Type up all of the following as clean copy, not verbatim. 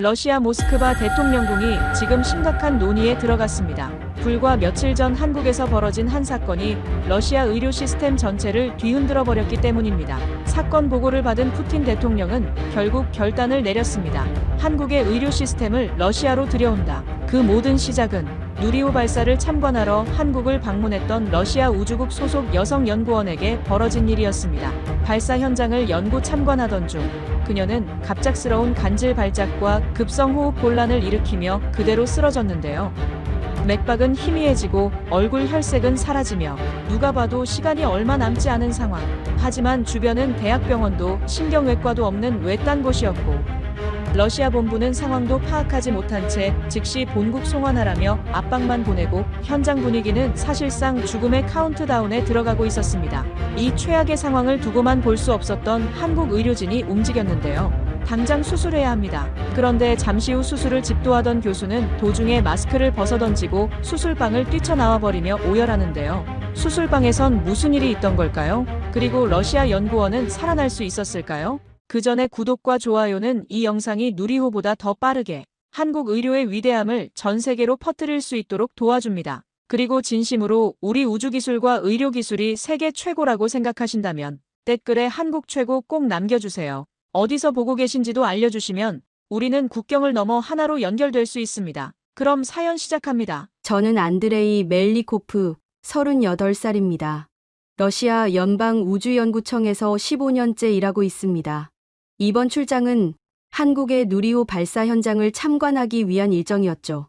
러시아 모스크바 대통령궁이 지금 심각한 논의에 들어갔습니다. 불과 며칠 전 한국에서 벌어진 한 사건이 러시아 의료 시스템 전체를 뒤흔들어 버렸기 때문입니다. 사건 보고를 받은 푸틴 대통령은 결국 결단을 내렸습니다. 한국의 의료 시스템을 러시아로 들여온다. 그 모든 시작은 누리호 발사를 참관하러 한국을 방문했던 러시아 우주국 소속 여성 연구원에게 벌어진 일이었습니다. 발사 현장을 연구 참관하던 중 그녀는 갑작스러운 간질 발작과 급성 호흡 곤란을 일으키며 그대로 쓰러졌는데요. 맥박은 희미해지고 얼굴 혈색은 사라지며 누가 봐도 시간이 얼마 남지 않은 상황. 하지만 주변은 대학병원도 신경외과도 없는 외딴 곳이었고 러시아 본부는 상황도 파악하지 못한 채 즉시 본국 송환하라며 압박만 보내고 현장 분위기는 사실상 죽음의 카운트다운에 들어가고 있었습니다. 이 최악의 상황을 두고만 볼 수 없었던 한국 의료진이 움직였는데요. 당장 수술해야 합니다. 그런데 잠시 후 수술을 집도하던 교수는 도중에 마스크를 벗어던지고 수술방을 뛰쳐나와 버리며 오열하는데요. 수술방에선 무슨 일이 있던 걸까요? 그리고 러시아 연구원은 살아날 수 있었을까요? 그 전에 구독과 좋아요는 이 영상이 누리호보다 더 빠르게 한국 의료의 위대함을 전 세계로 퍼뜨릴 수 있도록 도와줍니다. 그리고 진심으로 우리 우주기술과 의료기술이 세계 최고라고 생각하신다면 댓글에 한국 최고 꼭 남겨주세요. 어디서 보고 계신지도 알려주시면 우리는 국경을 넘어 하나로 연결될 수 있습니다. 그럼 사연 시작합니다. 저는 안드레이 멜리코프, 38살입니다. 러시아 연방우주연구청에서 15년째 일하고 있습니다. 이번 출장은 한국의 누리호 발사 현장을 참관하기 위한 일정이었죠.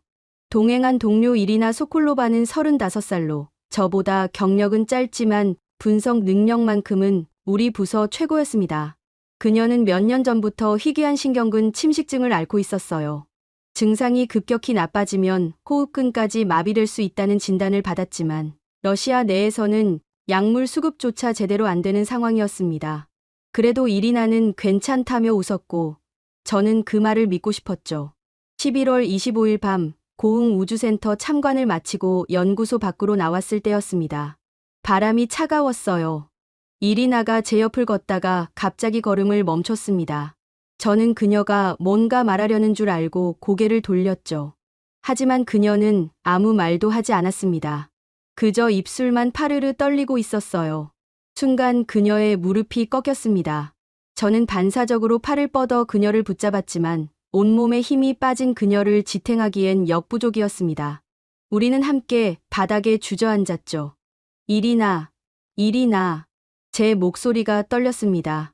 동행한 동료 이리나 소콜로바는 35살로 저보다 경력은 짧지만 분석 능력만큼은 우리 부서 최고였습니다. 그녀는 몇 년 전부터 희귀한 신경근 침식증을 앓고 있었어요. 증상이 급격히 나빠지면 호흡근까지 마비될 수 있다는 진단을 받았지만 러시아 내에서는 약물 수급조차 제대로 안 되는 상황이었습니다. 그래도 이리나는 괜찮다며 웃었고 저는 그 말을 믿고 싶었죠. 11월 25일 밤 고흥 우주센터 참관을 마치고 연구소 밖으로 나왔을 때였습니다. 바람이 차가웠어요. 이리나가 제 옆을 걷다가 갑자기 걸음을 멈췄습니다. 저는 그녀가 뭔가 말하려는 줄 알고 고개를 돌렸죠. 하지만 그녀는 아무 말도 하지 않았습니다. 그저 입술만 파르르 떨리고 있었어요. 순간 그녀의 무릎이 꺾였습니다. 저는 반사적으로 팔을 뻗어 그녀를 붙잡았지만 온몸에 힘이 빠진 그녀를 지탱하기엔 역부족이었습니다. 우리는 함께 바닥에 주저앉았죠. 이리나, 이리나. 제 목소리가 떨렸습니다.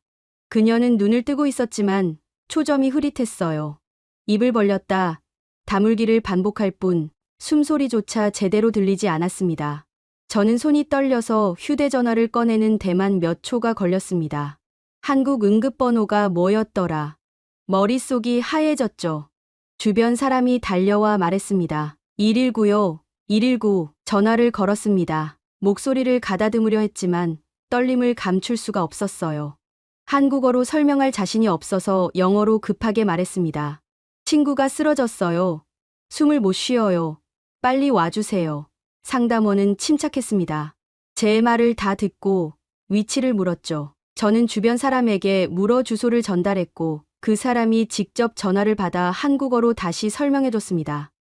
그녀는 눈을 뜨고 있었지만 초점이 흐릿했어요. 입을 벌렸다 다물기를 반복할 뿐 숨소리조차 제대로 들리지 않았습니다. 저는 손이 떨려서 휴대전화를 꺼내는 데만 몇 초가 걸렸습니다. 한국 응급번호가 뭐였더라. 머릿속이 하얘졌죠. 주변 사람이 달려와 말했습니다. 119요. 119. 전화를 걸었습니다. 목소리를 가다듬으려 했지만 떨림을 감출 수가 없었어요. 한국어로 설명할 자신이 없어서 영어로 급하게 말했습니다. 친구가 쓰러졌어요. 숨을 못 쉬어요. 빨리 와주세요. 상담원은 침착했습니다. 제 말을 다 듣고 위치를 물었죠. 저는 주변 사람에게 물어 주소를 전달했고 그 사람이 직접 전화를 받아 한국어로 다시 설명해줬습니다.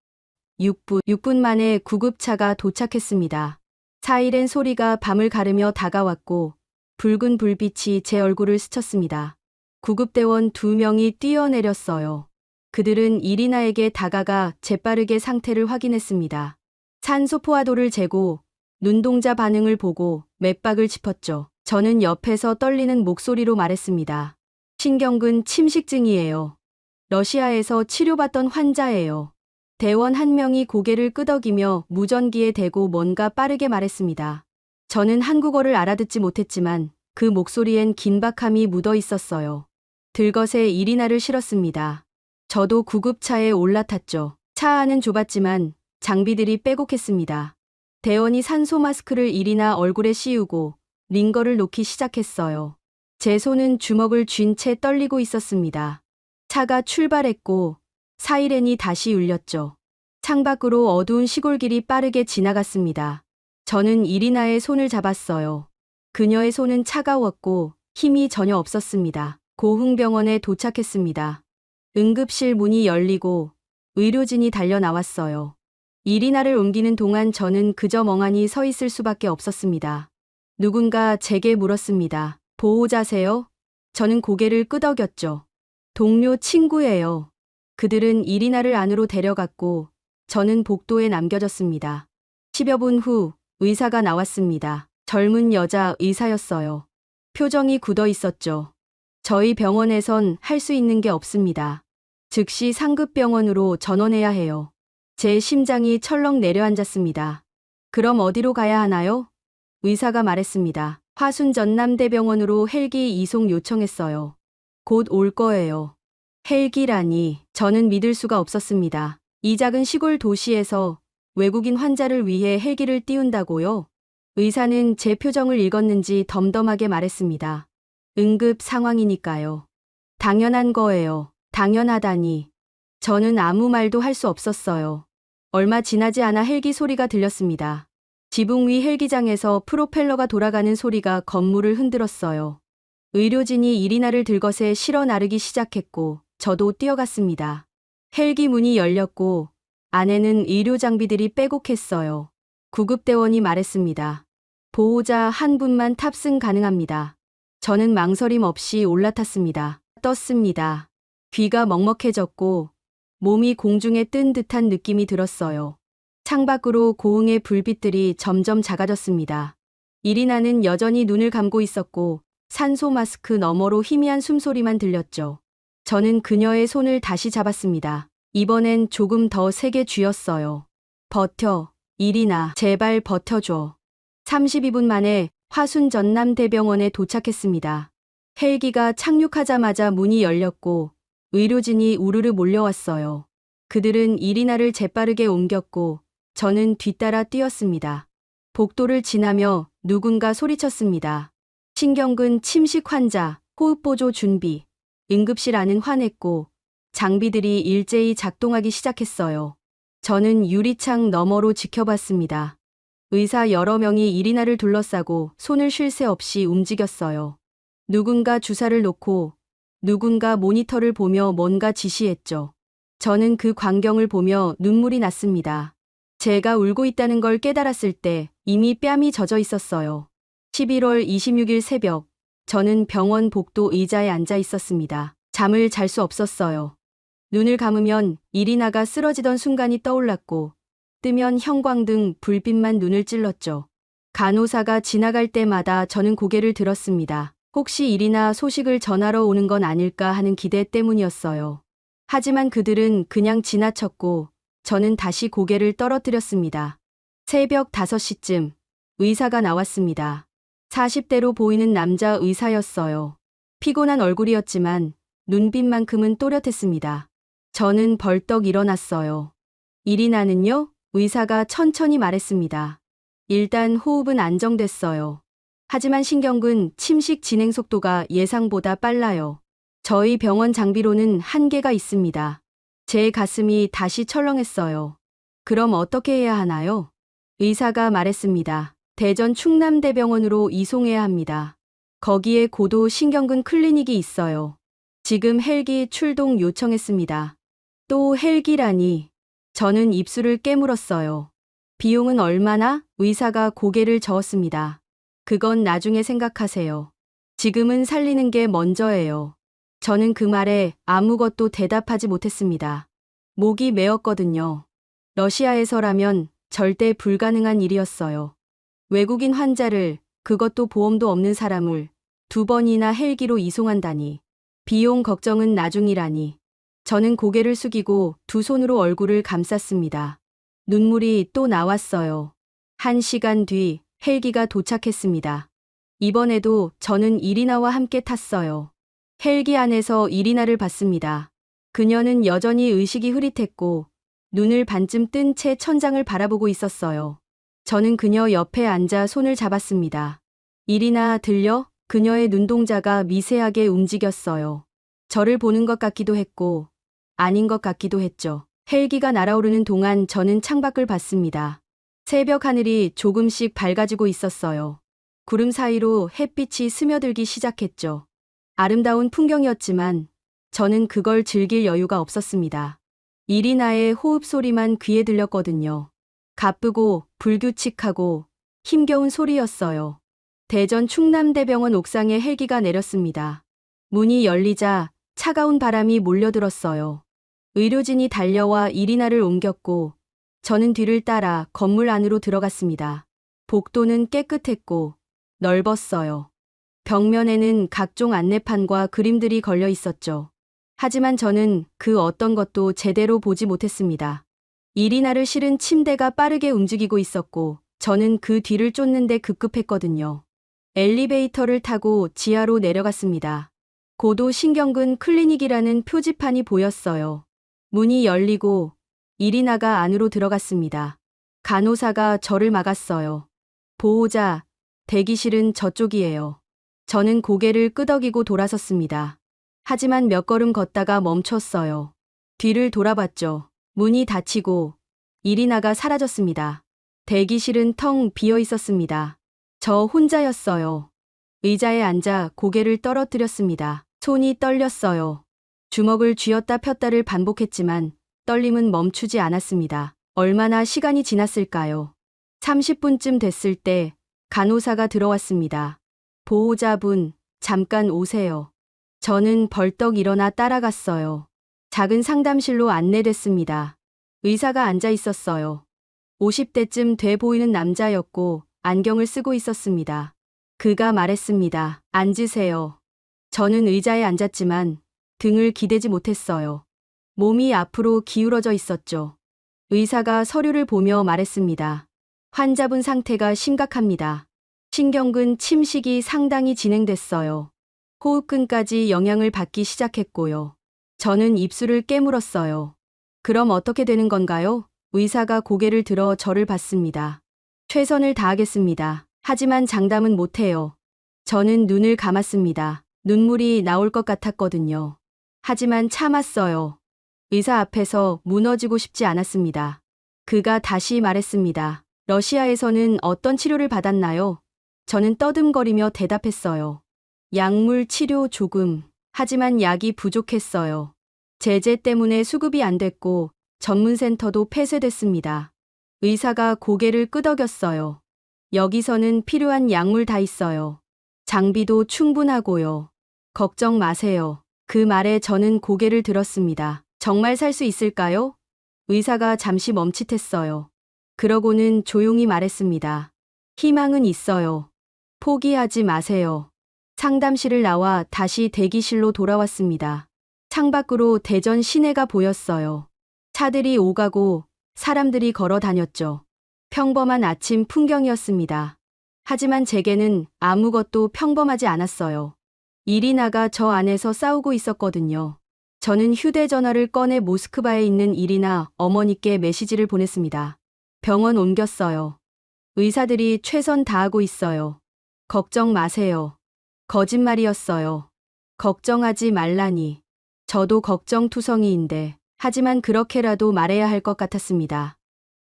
6분 만에 구급차가 도착했습니다. 사이렌 소리가 밤을 가르며 다가왔고 붉은 불빛이 제 얼굴을 스쳤습니다. 구급대원 2명이 뛰어내렸어요. 그들은 이리나에게 다가가 재빠르게 상태를 확인했습니다. 산소 포화도를 재고 눈동자 반응을 보고 맥박을 짚었죠. 저는 옆에서 떨리는 목소리로 말했습니다. 신경근 침식증이에요. 러시아에서 치료받던 환자예요. 대원 한 명이 고개를 끄덕이며 무전기에 대고 뭔가 빠르게 말했습니다. 저는 한국어를 알아듣지 못했지만 그 목소리엔 긴박함이 묻어 있었어요. 들것에 이리나를 실었습니다. 저도 구급차에 올라탔죠. 차 안은 좁았지만 장비들이 빼곡했습니다. 대원이 산소 마스크를 이리나 얼굴에 씌우고 링거를 놓기 시작했어요. 제 손은 주먹을 쥔 채 떨리고 있었습니다. 차가 출발했고 사이렌이 다시 울렸죠. 창밖으로 어두운 시골길이 빠르게 지나갔습니다. 저는 이리나의 손을 잡았어요. 그녀의 손은 차가웠고 힘이 전혀 없었습니다. 고흥병원에 도착했습니다. 응급실 문이 열리고 의료진이 달려 나왔어요. 이리나를 옮기는 동안 저는 그저 멍하니 서 있을 수밖에 없었습니다. 누군가 제게 물었습니다. 보호자세요? 저는 고개를 끄덕였죠. 동료 친구예요. 그들은 이리나를 안으로 데려갔고 저는 복도에 남겨졌습니다. 10여 분 후 의사가 나왔습니다. 젊은 여자 의사였어요. 표정이 굳어 있었죠. 저희 병원에선 할 수 있는 게 없습니다. 즉시 상급병원으로 전원해야 해요. 제 심장이 철렁 내려앉았습니다. 그럼 어디로 가야 하나요? 의사가 말했습니다. 화순 전남대병원으로 헬기 이송 요청했어요. 곧 올 거예요. 헬기라니 저는 믿을 수가 없었습니다. 이 작은 시골 도시에서 외국인 환자를 위해 헬기를 띄운다고요? 의사는 제 표정을 읽었는지 덤덤하게 말했습니다. 응급 상황이니까요. 당연한 거예요. 당연하다니. 저는 아무 말도 할 수 없었어요. 얼마 지나지 않아 헬기 소리가 들렸습니다. 지붕 위 헬기장에서 프로펠러가 돌아가는 소리가 건물을 흔들었어요. 의료진이 이리나를 들것에 실어 나르기 시작했고 저도 뛰어갔습니다. 헬기 문이 열렸고 안에는 의료 장비들이 빼곡했어요. 구급대원이 말했습니다. 보호자 한 분만 탑승 가능합니다. 저는 망설임 없이 올라탔습니다. 떴습니다. 귀가 먹먹해졌고 몸이 공중에 뜬 듯한 느낌이 들었어요. 창밖으로 고흥의 불빛들이 점점 작아졌습니다. 이리나는 여전히 눈을 감고 있었고 산소 마스크 너머로 희미한 숨소리만 들렸죠. 저는 그녀의 손을 다시 잡았습니다. 이번엔 조금 더 세게 쥐었어요. 버텨, 이리나, 제발 버텨줘. 32분 만에 화순 전남대병원에 도착했습니다. 헬기가 착륙하자마자 문이 열렸고 의료진이 우르르 몰려왔어요. 그들은 이리나를 재빠르게 옮겼고 저는 뒤따라 뛰었습니다. 복도를 지나며 누군가 소리쳤습니다. 신경근 침식 환자, 호흡보조 준비. 응급실 안은 환했고 장비들이 일제히 작동하기 시작했어요. 저는 유리창 너머로 지켜봤습니다. 의사 여러 명이 이리나를 둘러싸고 손을 쉴 새 없이 움직였어요. 누군가 주사를 놓고 누군가 모니터를 보며 뭔가 지시했죠. 저는 그 광경을 보며 눈물이 났습니다. 제가 울고 있다는 걸 깨달았을 때 이미 뺨이 젖어 있었어요. 11월 26일 새벽, 저는 병원 복도 의자에 앉아 있었습니다. 잠을 잘 수 없었어요. 눈을 감으면 이리나가 쓰러지던 순간이 떠올랐고 뜨면 형광등 불빛만 눈을 찔렀죠. 간호사가 지나갈 때마다 저는 고개를 들었습니다. 혹시 이리나 소식을 전하러 오는 건 아닐까 하는 기대 때문이었어요. 하지만 그들은 그냥 지나쳤고 저는 다시 고개를 떨어뜨렸습니다. 새벽 5시쯤 의사가 나왔습니다. 40대로 보이는 남자 의사였어요. 피곤한 얼굴이었지만 눈빛만큼은 또렷했습니다. 저는 벌떡 일어났어요. 이리나는요? 의사가 천천히 말했습니다. 일단 호흡은 안정됐어요. 하지만 신경근 침식 진행 속도가 예상보다 빨라요. 저희 병원 장비로는 한계가 있습니다. 제 가슴이 다시 철렁했어요. 그럼 어떻게 해야 하나요? 의사가 말했습니다. 대전 충남대병원으로 이송해야 합니다. 거기에 고도 신경근 클리닉이 있어요. 지금 헬기 출동 요청했습니다. 또 헬기라니. 저는 입술을 깨물었어요. 비용은 얼마나? 의사가 고개를 저었습니다. 그건 나중에 생각하세요. 지금은 살리는 게 먼저예요. 저는 그 말에 아무것도 대답하지 못했습니다. 목이 메었거든요. 러시아에서라면 절대 불가능한 일이었어요. 외국인 환자를, 그것도 보험도 없는 사람을 2번이나 헬기로 이송한다니. 비용 걱정은 나중이라니. 저는 고개를 숙이고 두 손으로 얼굴을 감쌌습니다. 눈물이 또 나왔어요. 1시간 뒤 헬기가 도착했습니다. 이번에도 저는 이리나와 함께 탔어요. 헬기 안에서 이리나를 봤습니다. 그녀는 여전히 의식이 흐릿했고 눈을 반쯤 뜬 채 천장을 바라보고 있었어요. 저는 그녀 옆에 앉아 손을 잡았습니다. 이리나 들려? 그녀의 눈동자가 미세하게 움직였어요. 저를 보는 것 같기도 했고 아닌 것 같기도 했죠. 헬기가 날아오르는 동안 저는 창밖을 봤습니다. 새벽 하늘이 조금씩 밝아지고 있었어요. 구름 사이로 햇빛이 스며들기 시작했죠. 아름다운 풍경이었지만 저는 그걸 즐길 여유가 없었습니다. 이리나의 호흡 소리만 귀에 들렸거든요. 가쁘고 불규칙하고 힘겨운 소리였어요. 대전 충남대병원 옥상에 헬기가 내렸습니다. 문이 열리자 차가운 바람이 몰려들었어요. 의료진이 달려와 이리나를 옮겼고 저는 뒤를 따라 건물 안으로 들어갔습니다. 복도는 깨끗했고 넓었어요. 벽면에는 각종 안내판과 그림들이 걸려 있었죠. 하지만 저는 그 어떤 것도 제대로 보지 못했습니다. 이리나를 실은 침대가 빠르게 움직이고 있었고 저는 그 뒤를 쫓는데 급급했거든요. 엘리베이터를 타고 지하로 내려갔습니다. 고도 신경근 클리닉이라는 표지판이 보였어요. 문이 열리고 이리나가 안으로 들어갔습니다. 간호사가 저를 막았어요. 보호자, 대기실은 저쪽이에요. 저는 고개를 끄덕이고 돌아섰습니다. 하지만 몇 걸음 걷다가 멈췄어요. 뒤를 돌아봤죠. 문이 닫히고 이리나가 사라졌습니다. 대기실은 텅 비어 있었습니다. 저 혼자였어요. 의자에 앉아 고개를 떨어뜨렸습니다. 손이 떨렸어요. 주먹을 쥐었다 폈다를 반복했지만 떨림은 멈추지 않았습니다. 얼마나 시간이 지났을까요? 30분쯤 됐을 때 간호사가 들어왔습니다. 보호자분, 잠깐 오세요. 저는 벌떡 일어나 따라갔어요. 작은 상담실로 안내됐습니다. 의사가 앉아 있었어요. 50대쯤 돼 보이는 남자였고 안경을 쓰고 있었습니다. 그가 말했습니다. 앉으세요. 저는 의자에 앉았지만 등을 기대지 못했어요. 몸이 앞으로 기울어져 있었죠. 의사가 서류를 보며 말했습니다. 환자분 상태가 심각합니다. 신경근 침식이 상당히 진행됐어요. 호흡근까지 영향을 받기 시작했고요. 저는 입술을 깨물었어요. 그럼 어떻게 되는 건가요? 의사가 고개를 들어 저를 봤습니다. 최선을 다하겠습니다. 하지만 장담은 못해요. 저는 눈을 감았습니다. 눈물이 나올 것 같았거든요. 하지만 참았어요. 의사 앞에서 무너지고 싶지 않았습니다. 그가 다시 말했습니다. 러시아에서는 어떤 치료를 받았나요? 저는 떠듬거리며 대답했어요. 약물 치료 조금. 하지만 약이 부족했어요. 제재 때문에 수급이 안 됐고 전문센터도 폐쇄됐습니다. 의사가 고개를 끄덕였어요. 여기서는 필요한 약물 다 있어요. 장비도 충분하고요. 걱정 마세요. 그 말에 저는 고개를 들었습니다. 정말 살 수 있을까요? 의사가 잠시 멈칫했어요. 그러고는 조용히 말했습니다. 희망은 있어요. 포기하지 마세요. 상담실을 나와 다시 대기실로 돌아왔습니다. 창밖으로 대전 시내가 보였어요. 차들이 오가고 사람들이 걸어 다녔죠. 평범한 아침 풍경이었습니다. 하지만 제게는 아무것도 평범하지 않았어요. 이리나가 저 안에서 싸우고 있었거든요. 저는 휴대전화를 꺼내 모스크바에 있는 이리나 어머니께 메시지를 보냈습니다. 병원 옮겼어요. 의사들이 최선 다하고 있어요. 걱정 마세요. 거짓말이었어요. 걱정하지 말라니. 저도 걱정투성이인데, 하지만 그렇게라도 말해야 할 것 같았습니다.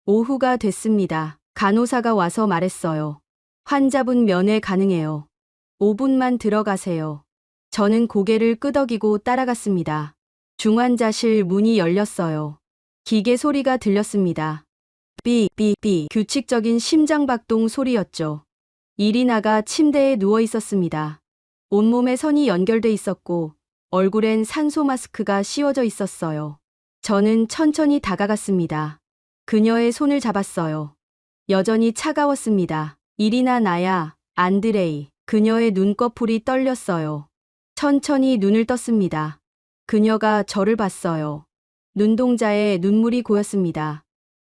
오후가 됐습니다. 간호사가 와서 말했어요. 환자분 면회 가능해요. 5분만 들어가세요. 저는 고개를 끄덕이고 따라갔습니다. 중환자실 문이 열렸어요. 기계 소리가 들렸습니다. 삐삐삐 규칙적인 심장박동 소리였죠. 이리나가 침대에 누워 있었습니다. 온몸에 선이 연결돼 있었고 얼굴엔 산소 마스크가 씌워져 있었어요. 저는 천천히 다가갔습니다. 그녀의 손을 잡았어요. 여전히 차가웠습니다. 이리나 나야, 안드레이. 그녀의 눈꺼풀이 떨렸어요. 천천히 눈을 떴습니다. 그녀가 저를 봤어요. 눈동자에 눈물이 고였습니다.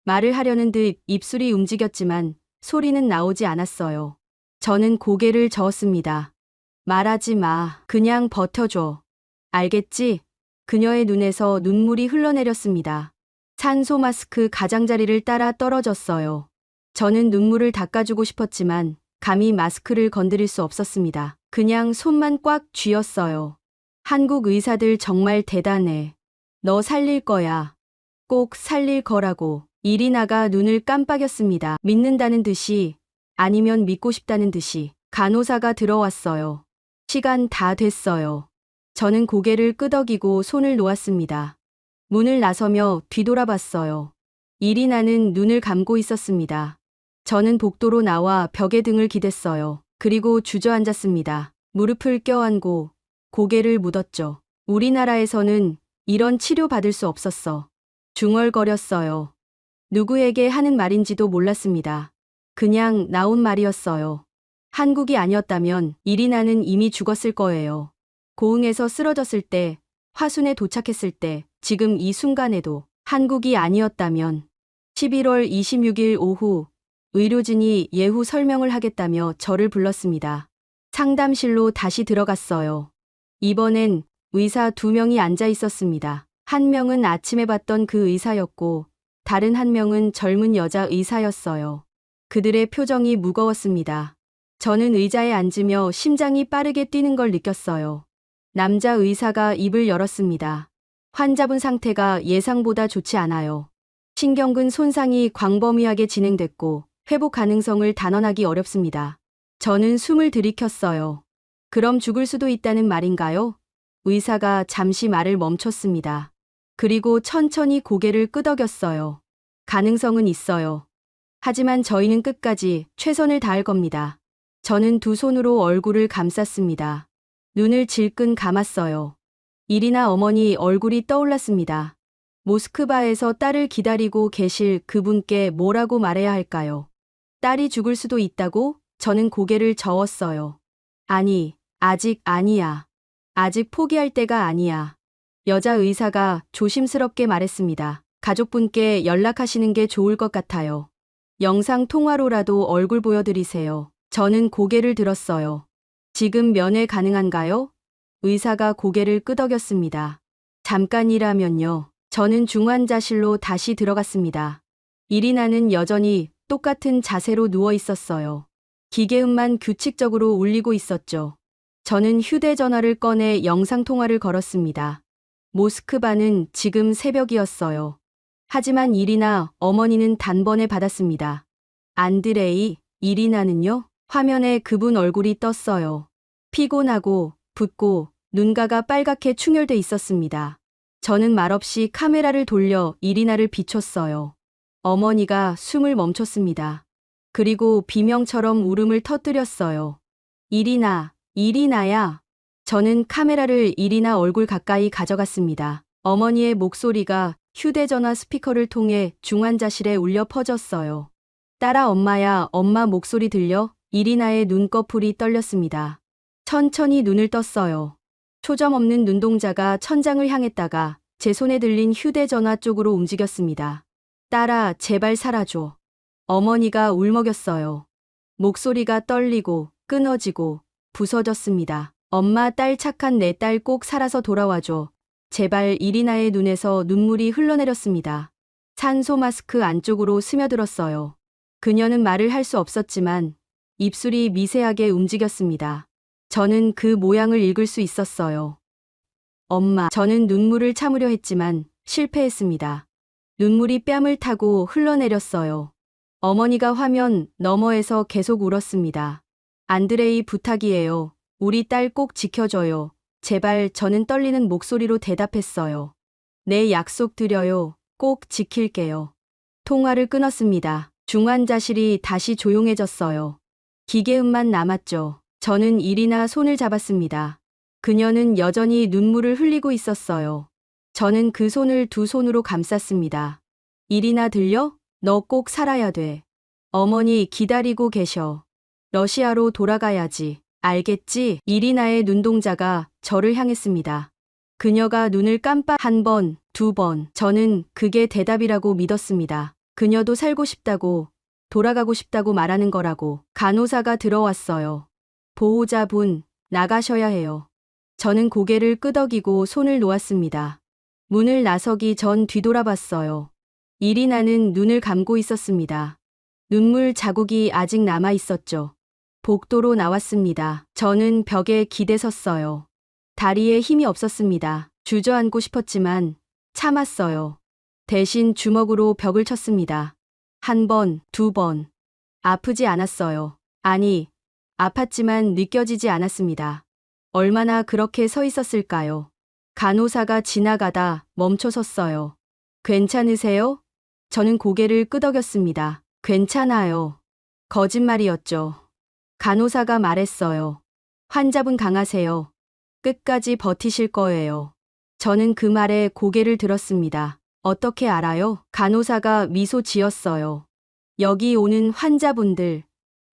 말을 하려는 듯 입술이 움직였지만 소리는 나오지 않았어요. 저는 고개를 저었습니다. 말하지 마. 그냥 버텨줘. 알겠지? 그녀의 눈에서 눈물이 흘러내렸습니다. 산소 마스크 가장자리를 따라 떨어졌어요. 저는 눈물을 닦아주고 싶었지만 감히 마스크를 건드릴 수 없었습니다. 그냥 손만 꽉 쥐었어요. 한국 의사들 정말 대단해. 너 살릴 거야. 꼭 살릴 거라고. 이리나가 눈을 깜빡였습니다. 믿는다는 듯이, 아니면 믿고 싶다는 듯이. 간호사가 들어왔어요. 시간 다 됐어요. 저는 고개를 끄덕이고 손을 놓았습니다. 문을 나서며 뒤돌아봤어요. 이리나는 눈을 감고 있었습니다. 저는 복도로 나와 벽에 등을 기댔어요. 그리고 주저앉았습니다. 무릎을 껴안고 고개를 묻었죠. 우리나라에서는 이런 치료 받을 수 없었어. 중얼거렸어요. 누구에게 하는 말인지도 몰랐습니다. 그냥 나온 말이었어요. 한국이 아니었다면 이리나는 이미 죽었을 거예요. 고흥에서 쓰러졌을 때, 화순에 도착했을 때, 지금 이 순간에도 한국이 아니었다면 11월 26일 오후 의료진이 예후 설명을 하겠다며 저를 불렀습니다. 상담실로 다시 들어갔어요. 이번엔 의사 2명이 앉아 있었습니다. 한 명은 아침에 봤던 그 의사였고 다른 한 명은 젊은 여자 의사였어요. 그들의 표정이 무거웠습니다. 저는 의자에 앉으며 심장이 빠르게 뛰는 걸 느꼈어요. 남자 의사가 입을 열었습니다. 환자분 상태가 예상보다 좋지 않아요. 신경근 손상이 광범위하게 진행됐고 회복 가능성을 단언하기 어렵습니다. 저는 숨을 들이켰어요. 그럼 죽을 수도 있다는 말인가요? 의사가 잠시 말을 멈췄습니다. 그리고 천천히 고개를 끄덕였어요. 가능성은 있어요. 하지만 저희는 끝까지 최선을 다할 겁니다. 저는 두 손으로 얼굴을 감쌌습니다. 눈을 질끈 감았어요. 이리나 어머니 얼굴이 떠올랐습니다. 모스크바에서 딸을 기다리고 계실 그분께 뭐라고 말해야 할까요? 딸이 죽을 수도 있다고? 저는 고개를 저었어요. 아니, 아직 아니야. 아직 포기할 때가 아니야. 여자 의사가 조심스럽게 말했습니다. 가족분께 연락하시는 게 좋을 것 같아요. 영상 통화로라도 얼굴 보여드리세요. 저는 고개를 들었어요. 지금 면회 가능한가요? 의사가 고개를 끄덕였습니다. 잠깐이라면요. 저는 중환자실로 다시 들어갔습니다. 이리나는 여전히 똑같은 자세로 누워 있었어요. 기계음만 규칙적으로 울리고 있었죠. 저는 휴대전화를 꺼내 영상통화를 걸었습니다. 모스크바는 지금 새벽이었어요. 하지만 이리나 어머니는 단번에 받았습니다. 안드레이, 이리나는요? 화면에 그분 얼굴이 떴어요. 피곤하고 붓고 눈가가 빨갛게 충혈돼 있었습니다. 저는 말없이 카메라를 돌려 이리나를 비췄어요. 어머니가 숨을 멈췄습니다. 그리고 비명처럼 울음을 터뜨렸어요. 이리나, 이리나야. 저는 카메라를 이리나 얼굴 가까이 가져갔습니다. 어머니의 목소리가 휴대전화 스피커를 통해 중환자실에 울려 퍼졌어요. 딸아 엄마야, 엄마 목소리 들려? 이리나의 눈꺼풀이 떨렸습니다. 천천히 눈을 떴어요. 초점 없는 눈동자가 천장을 향했다가 제 손에 들린 휴대전화 쪽으로 움직였습니다. 딸아, 제발 살아줘. 어머니가 울먹였어요. 목소리가 떨리고 끊어지고 부서졌습니다. 엄마, 딸 착한 내 딸 꼭 살아서 돌아와줘. 제발. 이리나의 눈에서 눈물이 흘러내렸습니다. 산소 마스크 안쪽으로 스며들었어요. 그녀는 말을 할 수 없었지만 입술이 미세하게 움직였습니다. 저는 그 모양을 읽을 수 있었어요. 엄마. 저는 눈물을 참으려 했지만 실패했습니다. 눈물이 뺨을 타고 흘러내렸어요. 어머니가 화면 너머에서 계속 울었습니다. 안드레이, 부탁이에요. 우리 딸 꼭 지켜줘요. 제발. 저는 떨리는 목소리로 대답했어요. 내 약속 드려요. 꼭 지킬게요. 통화를 끊었습니다. 중환자실이 다시 조용해졌어요. 기계음만 남았죠. 저는 이리나 손을 잡았습니다. 그녀는 여전히 눈물을 흘리고 있었어요. 저는 그 손을 두 손으로 감쌌습니다. 이리나 들려? 너 꼭 살아야 돼. 어머니 기다리고 계셔. 러시아로 돌아가야지. 알겠지? 이리나의 눈동자가 저를 향했습니다. 그녀가 눈을 깜빡 한 번, 두 번. 저는 그게 대답이라고 믿었습니다. 그녀도 살고 싶다고, 돌아가고 싶다고 말하는 거라고. 간호사가 들어왔어요. 보호자분, 나가셔야 해요. 저는 고개를 끄덕이고 손을 놓았습니다. 문을 나서기 전 뒤돌아봤어요. 이리나는 눈을 감고 있었습니다. 눈물 자국이 아직 남아 있었죠. 복도로 나왔습니다. 저는 벽에 기대섰어요. 다리에 힘이 없었습니다. 주저앉고 싶었지만 참았어요. 대신 주먹으로 벽을 쳤습니다. 한 번, 두 번. 아프지 않았어요. 아니, 아팠지만 느껴지지 않았습니다. 얼마나 그렇게 서 있었을까요? 간호사가 지나가다 멈춰 섰어요. 괜찮으세요? 저는 고개를 끄덕였습니다. 괜찮아요. 거짓말이었죠. 간호사가 말했어요. 환자분 강하세요. 끝까지 버티실 거예요. 저는 그 말에 고개를 들었습니다. 어떻게 알아요? 간호사가 미소 지었어요. 여기 오는 환자분들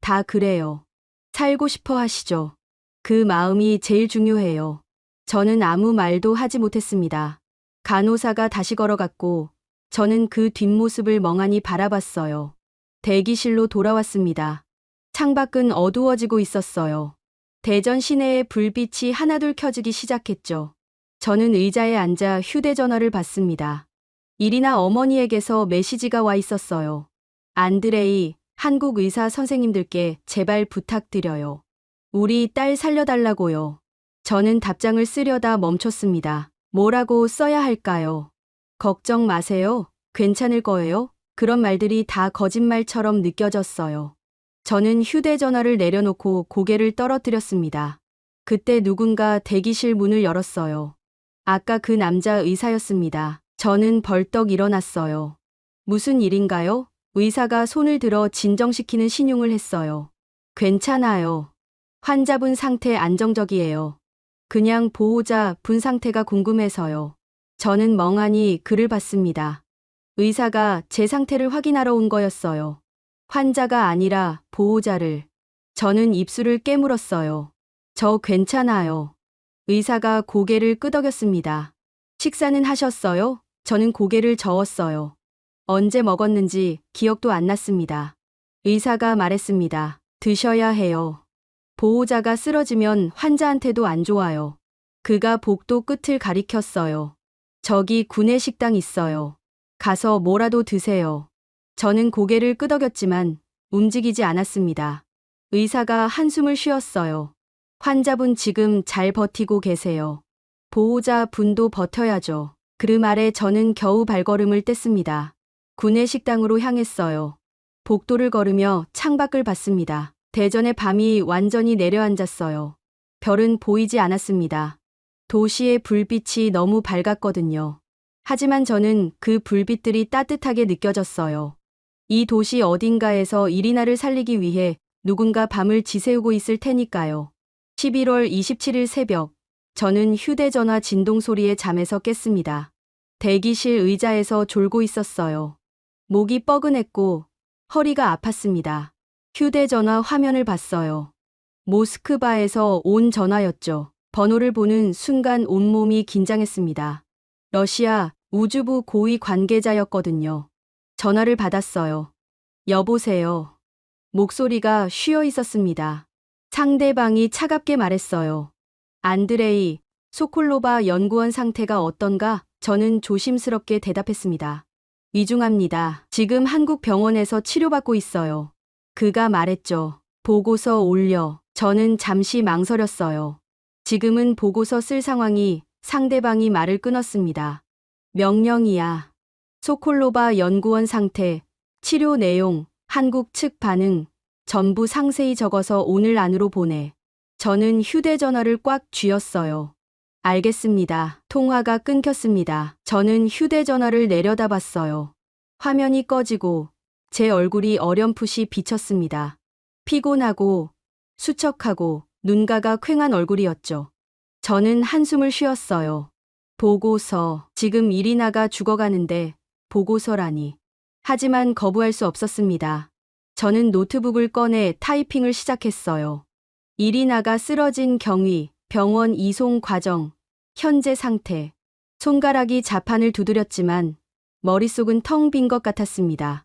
다 그래요. 살고 싶어 하시죠. 그 마음이 제일 중요해요. 저는 아무 말도 하지 못했습니다. 간호사가 다시 걸어갔고 저는 그 뒷모습을 멍하니 바라봤어요. 대기실로 돌아왔습니다. 창밖은 어두워지고 있었어요. 대전 시내의 불빛이 하나둘 켜지기 시작했죠. 저는 의자에 앉아 휴대전화를 봤습니다. 이리나 어머니에게서 메시지가 와 있었어요. 안드레이, 한국 의사 선생님들께 제발 부탁드려요. 우리 딸 살려달라고요. 저는 답장을 쓰려다 멈췄습니다. 뭐라고 써야 할까요? 걱정 마세요. 괜찮을 거예요. 그런 말들이 다 거짓말처럼 느껴졌어요. 저는 휴대전화를 내려놓고 고개를 떨어뜨렸습니다. 그때 누군가 대기실 문을 열었어요. 아까 그 남자 의사였습니다. 저는 벌떡 일어났어요. 무슨 일인가요? 의사가 손을 들어 진정시키는 신용을 했어요. 괜찮아요. 환자분 상태 안정적이에요. 그냥 보호자 분 상태가 궁금해서요. 저는 멍하니 그를 봤습니다. 의사가 제 상태를 확인하러 온 거였어요. 환자가 아니라 보호자를. 저는 입술을 깨물었어요. 저 괜찮아요. 의사가 고개를 끄덕였습니다. 식사는 하셨어요? 저는 고개를 저었어요. 언제 먹었는지 기억도 안 났습니다. 의사가 말했습니다. 드셔야 해요. 보호자가 쓰러지면 환자한테도 안 좋아요. 그가 복도 끝을 가리켰어요. 저기 구내식당 있어요. 가서 뭐라도 드세요. 저는 고개를 끄덕였지만 움직이지 않았습니다. 의사가 한숨을 쉬었어요. 환자분 지금 잘 버티고 계세요. 보호자 분도 버텨야죠. 그 말에 저는 겨우 발걸음을 뗐습니다. 구내식당으로 향했어요. 복도를 걸으며 창밖을 봤습니다. 대전의 밤이 완전히 내려앉았어요. 별은 보이지 않았습니다. 도시의 불빛이 너무 밝았거든요. 하지만 저는 그 불빛들이 따뜻하게 느껴졌어요. 이 도시 어딘가에서 이리나를 살리기 위해 누군가 밤을 지새우고 있을 테니까요. 11월 27일 새벽, 저는 휴대전화 진동 소리에 잠에서 깼습니다. 대기실 의자에서 졸고 있었어요. 목이 뻐근했고 허리가 아팠습니다. 휴대전화 화면을 봤어요. 모스크바에서 온 전화였죠. 번호를 보는 순간 온몸이 긴장했습니다. 러시아 우주부 고위 관계자였거든요. 전화를 받았어요. 여보세요. 목소리가 쉬어 있었습니다. 상대방이 차갑게 말했어요. 안드레이, 소콜로바 연구원 상태가 어떤가? 저는 조심스럽게 대답했습니다. 위중합니다. 지금 한국 병원에서 치료받고 있어요. 그가 말했죠. 보고서 올려. 저는 잠시 망설였어요. 지금은 보고서 쓸 상황이 상대방이 말을 끊었습니다. 명령이야. 소콜로바 연구원 상태, 치료 내용, 한국 측 반응, 전부 상세히 적어서 오늘 안으로 보내. 저는 휴대전화를 꽉 쥐었어요. 알겠습니다. 통화가 끊겼습니다. 저는 휴대전화를 내려다봤어요. 화면이 꺼지고 제 얼굴이 어렴풋이 비쳤습니다. 피곤하고 수척하고 눈가가 퀭한 얼굴이었죠. 저는 한숨을 쉬었어요. 보고서, 지금 이리나가 죽어가는데 보고서라니. 하지만 거부할 수 없었습니다. 저는 노트북을 꺼내 타이핑을 시작했어요. 이리나가 쓰러진 경위, 병원 이송 과정, 현재 상태. 손가락이 자판을 두드렸지만 머릿속은 텅 빈 것 같았습니다.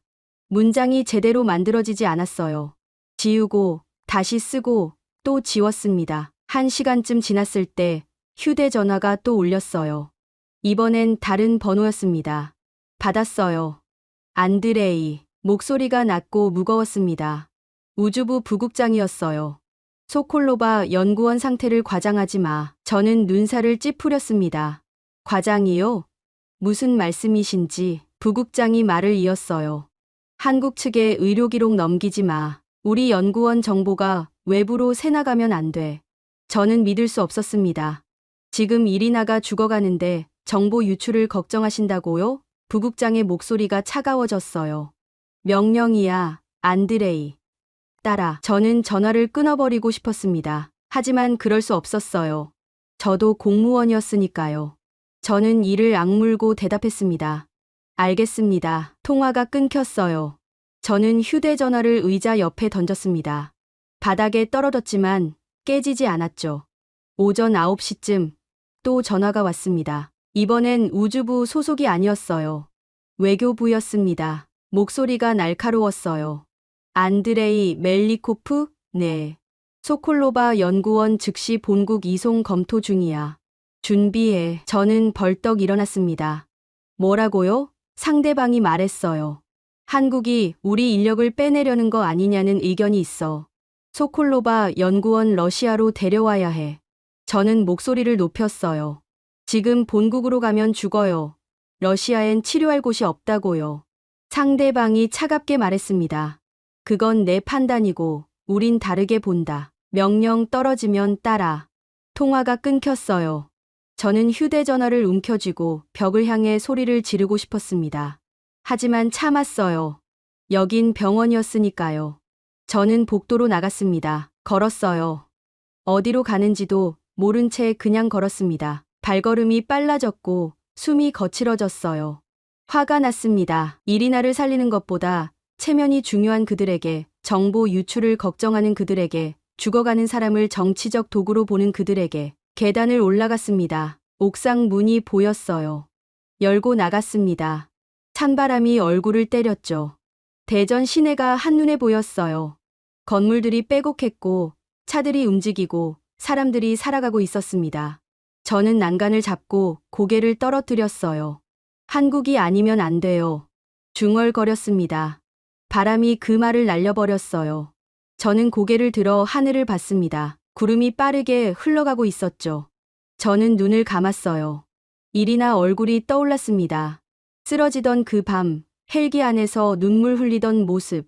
문장이 제대로 만들어지지 않았어요. 지우고 다시 쓰고 또 지웠습니다. 1시간쯤 지났을 때 휴대전화가 또 울렸어요. 이번엔 다른 번호였습니다. 받았어요. 안드레이. 목소리가 낮고 무거웠습니다. 우주부 부국장이었어요. 소콜로바 연구원 상태를 과장하지 마. 저는 눈살을 찌푸렸습니다. 과장이요? 무슨 말씀이신지. 부국장이 말을 이었어요. 한국 측에 의료 기록 넘기지 마. 우리 연구원 정보가 외부로 새나가면 안 돼. 저는 믿을 수 없었습니다. 지금 이리나가 죽어가는데 정보 유출을 걱정하신다고요? 부국장의 목소리가 차가워졌어요. 명령이야, 안드레이. 따라. 저는 전화를 끊어버리고 싶었습니다. 하지만 그럴 수 없었어요. 저도 공무원이었으니까요. 저는 이를 악물고 대답했습니다. 알겠습니다. 통화가 끊겼어요. 저는 휴대전화를 의자 옆에 던졌습니다. 바닥에 떨어졌지만 깨지지 않았죠. 오전 9시쯤 또 전화가 왔습니다. 이번엔 우주부 소속이 아니었어요. 외교부였습니다. 목소리가 날카로웠어요. 안드레이 멜리코프? 네. 소콜로바 연구원 즉시 본국 이송 검토 중이야. 준비해. 저는 벌떡 일어났습니다. 뭐라고요? 상대방이 말했어요. 한국이 우리 인력을 빼내려는 거 아니냐는 의견이 있어. 소콜로바 연구원 러시아로 데려와야 해. 저는 목소리를 높였어요. 지금 본국으로 가면 죽어요. 러시아엔 치료할 곳이 없다고요. 상대방이 차갑게 말했습니다. 그건 내 판단이고 우린 다르게 본다. 명령 떨어지면 따라. 통화가 끊겼어요. 저는 휴대전화를 움켜쥐고 벽을 향해 소리를 지르고 싶었습니다. 하지만 참았어요. 여긴 병원이었으니까요. 저는 복도로 나갔습니다. 걸었어요. 어디로 가는지도 모른 채 그냥 걸었습니다. 발걸음이 빨라졌고 숨이 거칠어졌어요. 화가 났습니다. 이리나를 살리는 것보다 체면이 중요한 그들에게, 정보 유출을 걱정하는 그들에게, 죽어가는 사람을 정치적 도구로 보는 그들에게. 계단을 올라갔습니다. 옥상 문이 보였어요. 열고 나갔습니다. 찬바람이 얼굴을 때렸죠. 대전 시내가 한눈에 보였어요. 건물들이 빼곡했고 차들이 움직이고 사람들이 살아가고 있었습니다. 저는 난간을 잡고 고개를 떨어뜨렸어요. 한국이 아니면 안 돼요. 중얼거렸습니다. 바람이 그 말을 날려버렸어요. 저는 고개를 들어 하늘을 봤습니다. 구름이 빠르게 흘러가고 있었죠. 저는 눈을 감았어요. 이리나 얼굴이 떠올랐습니다. 쓰러지던 그 밤, 헬기 안에서 눈물 흘리던 모습,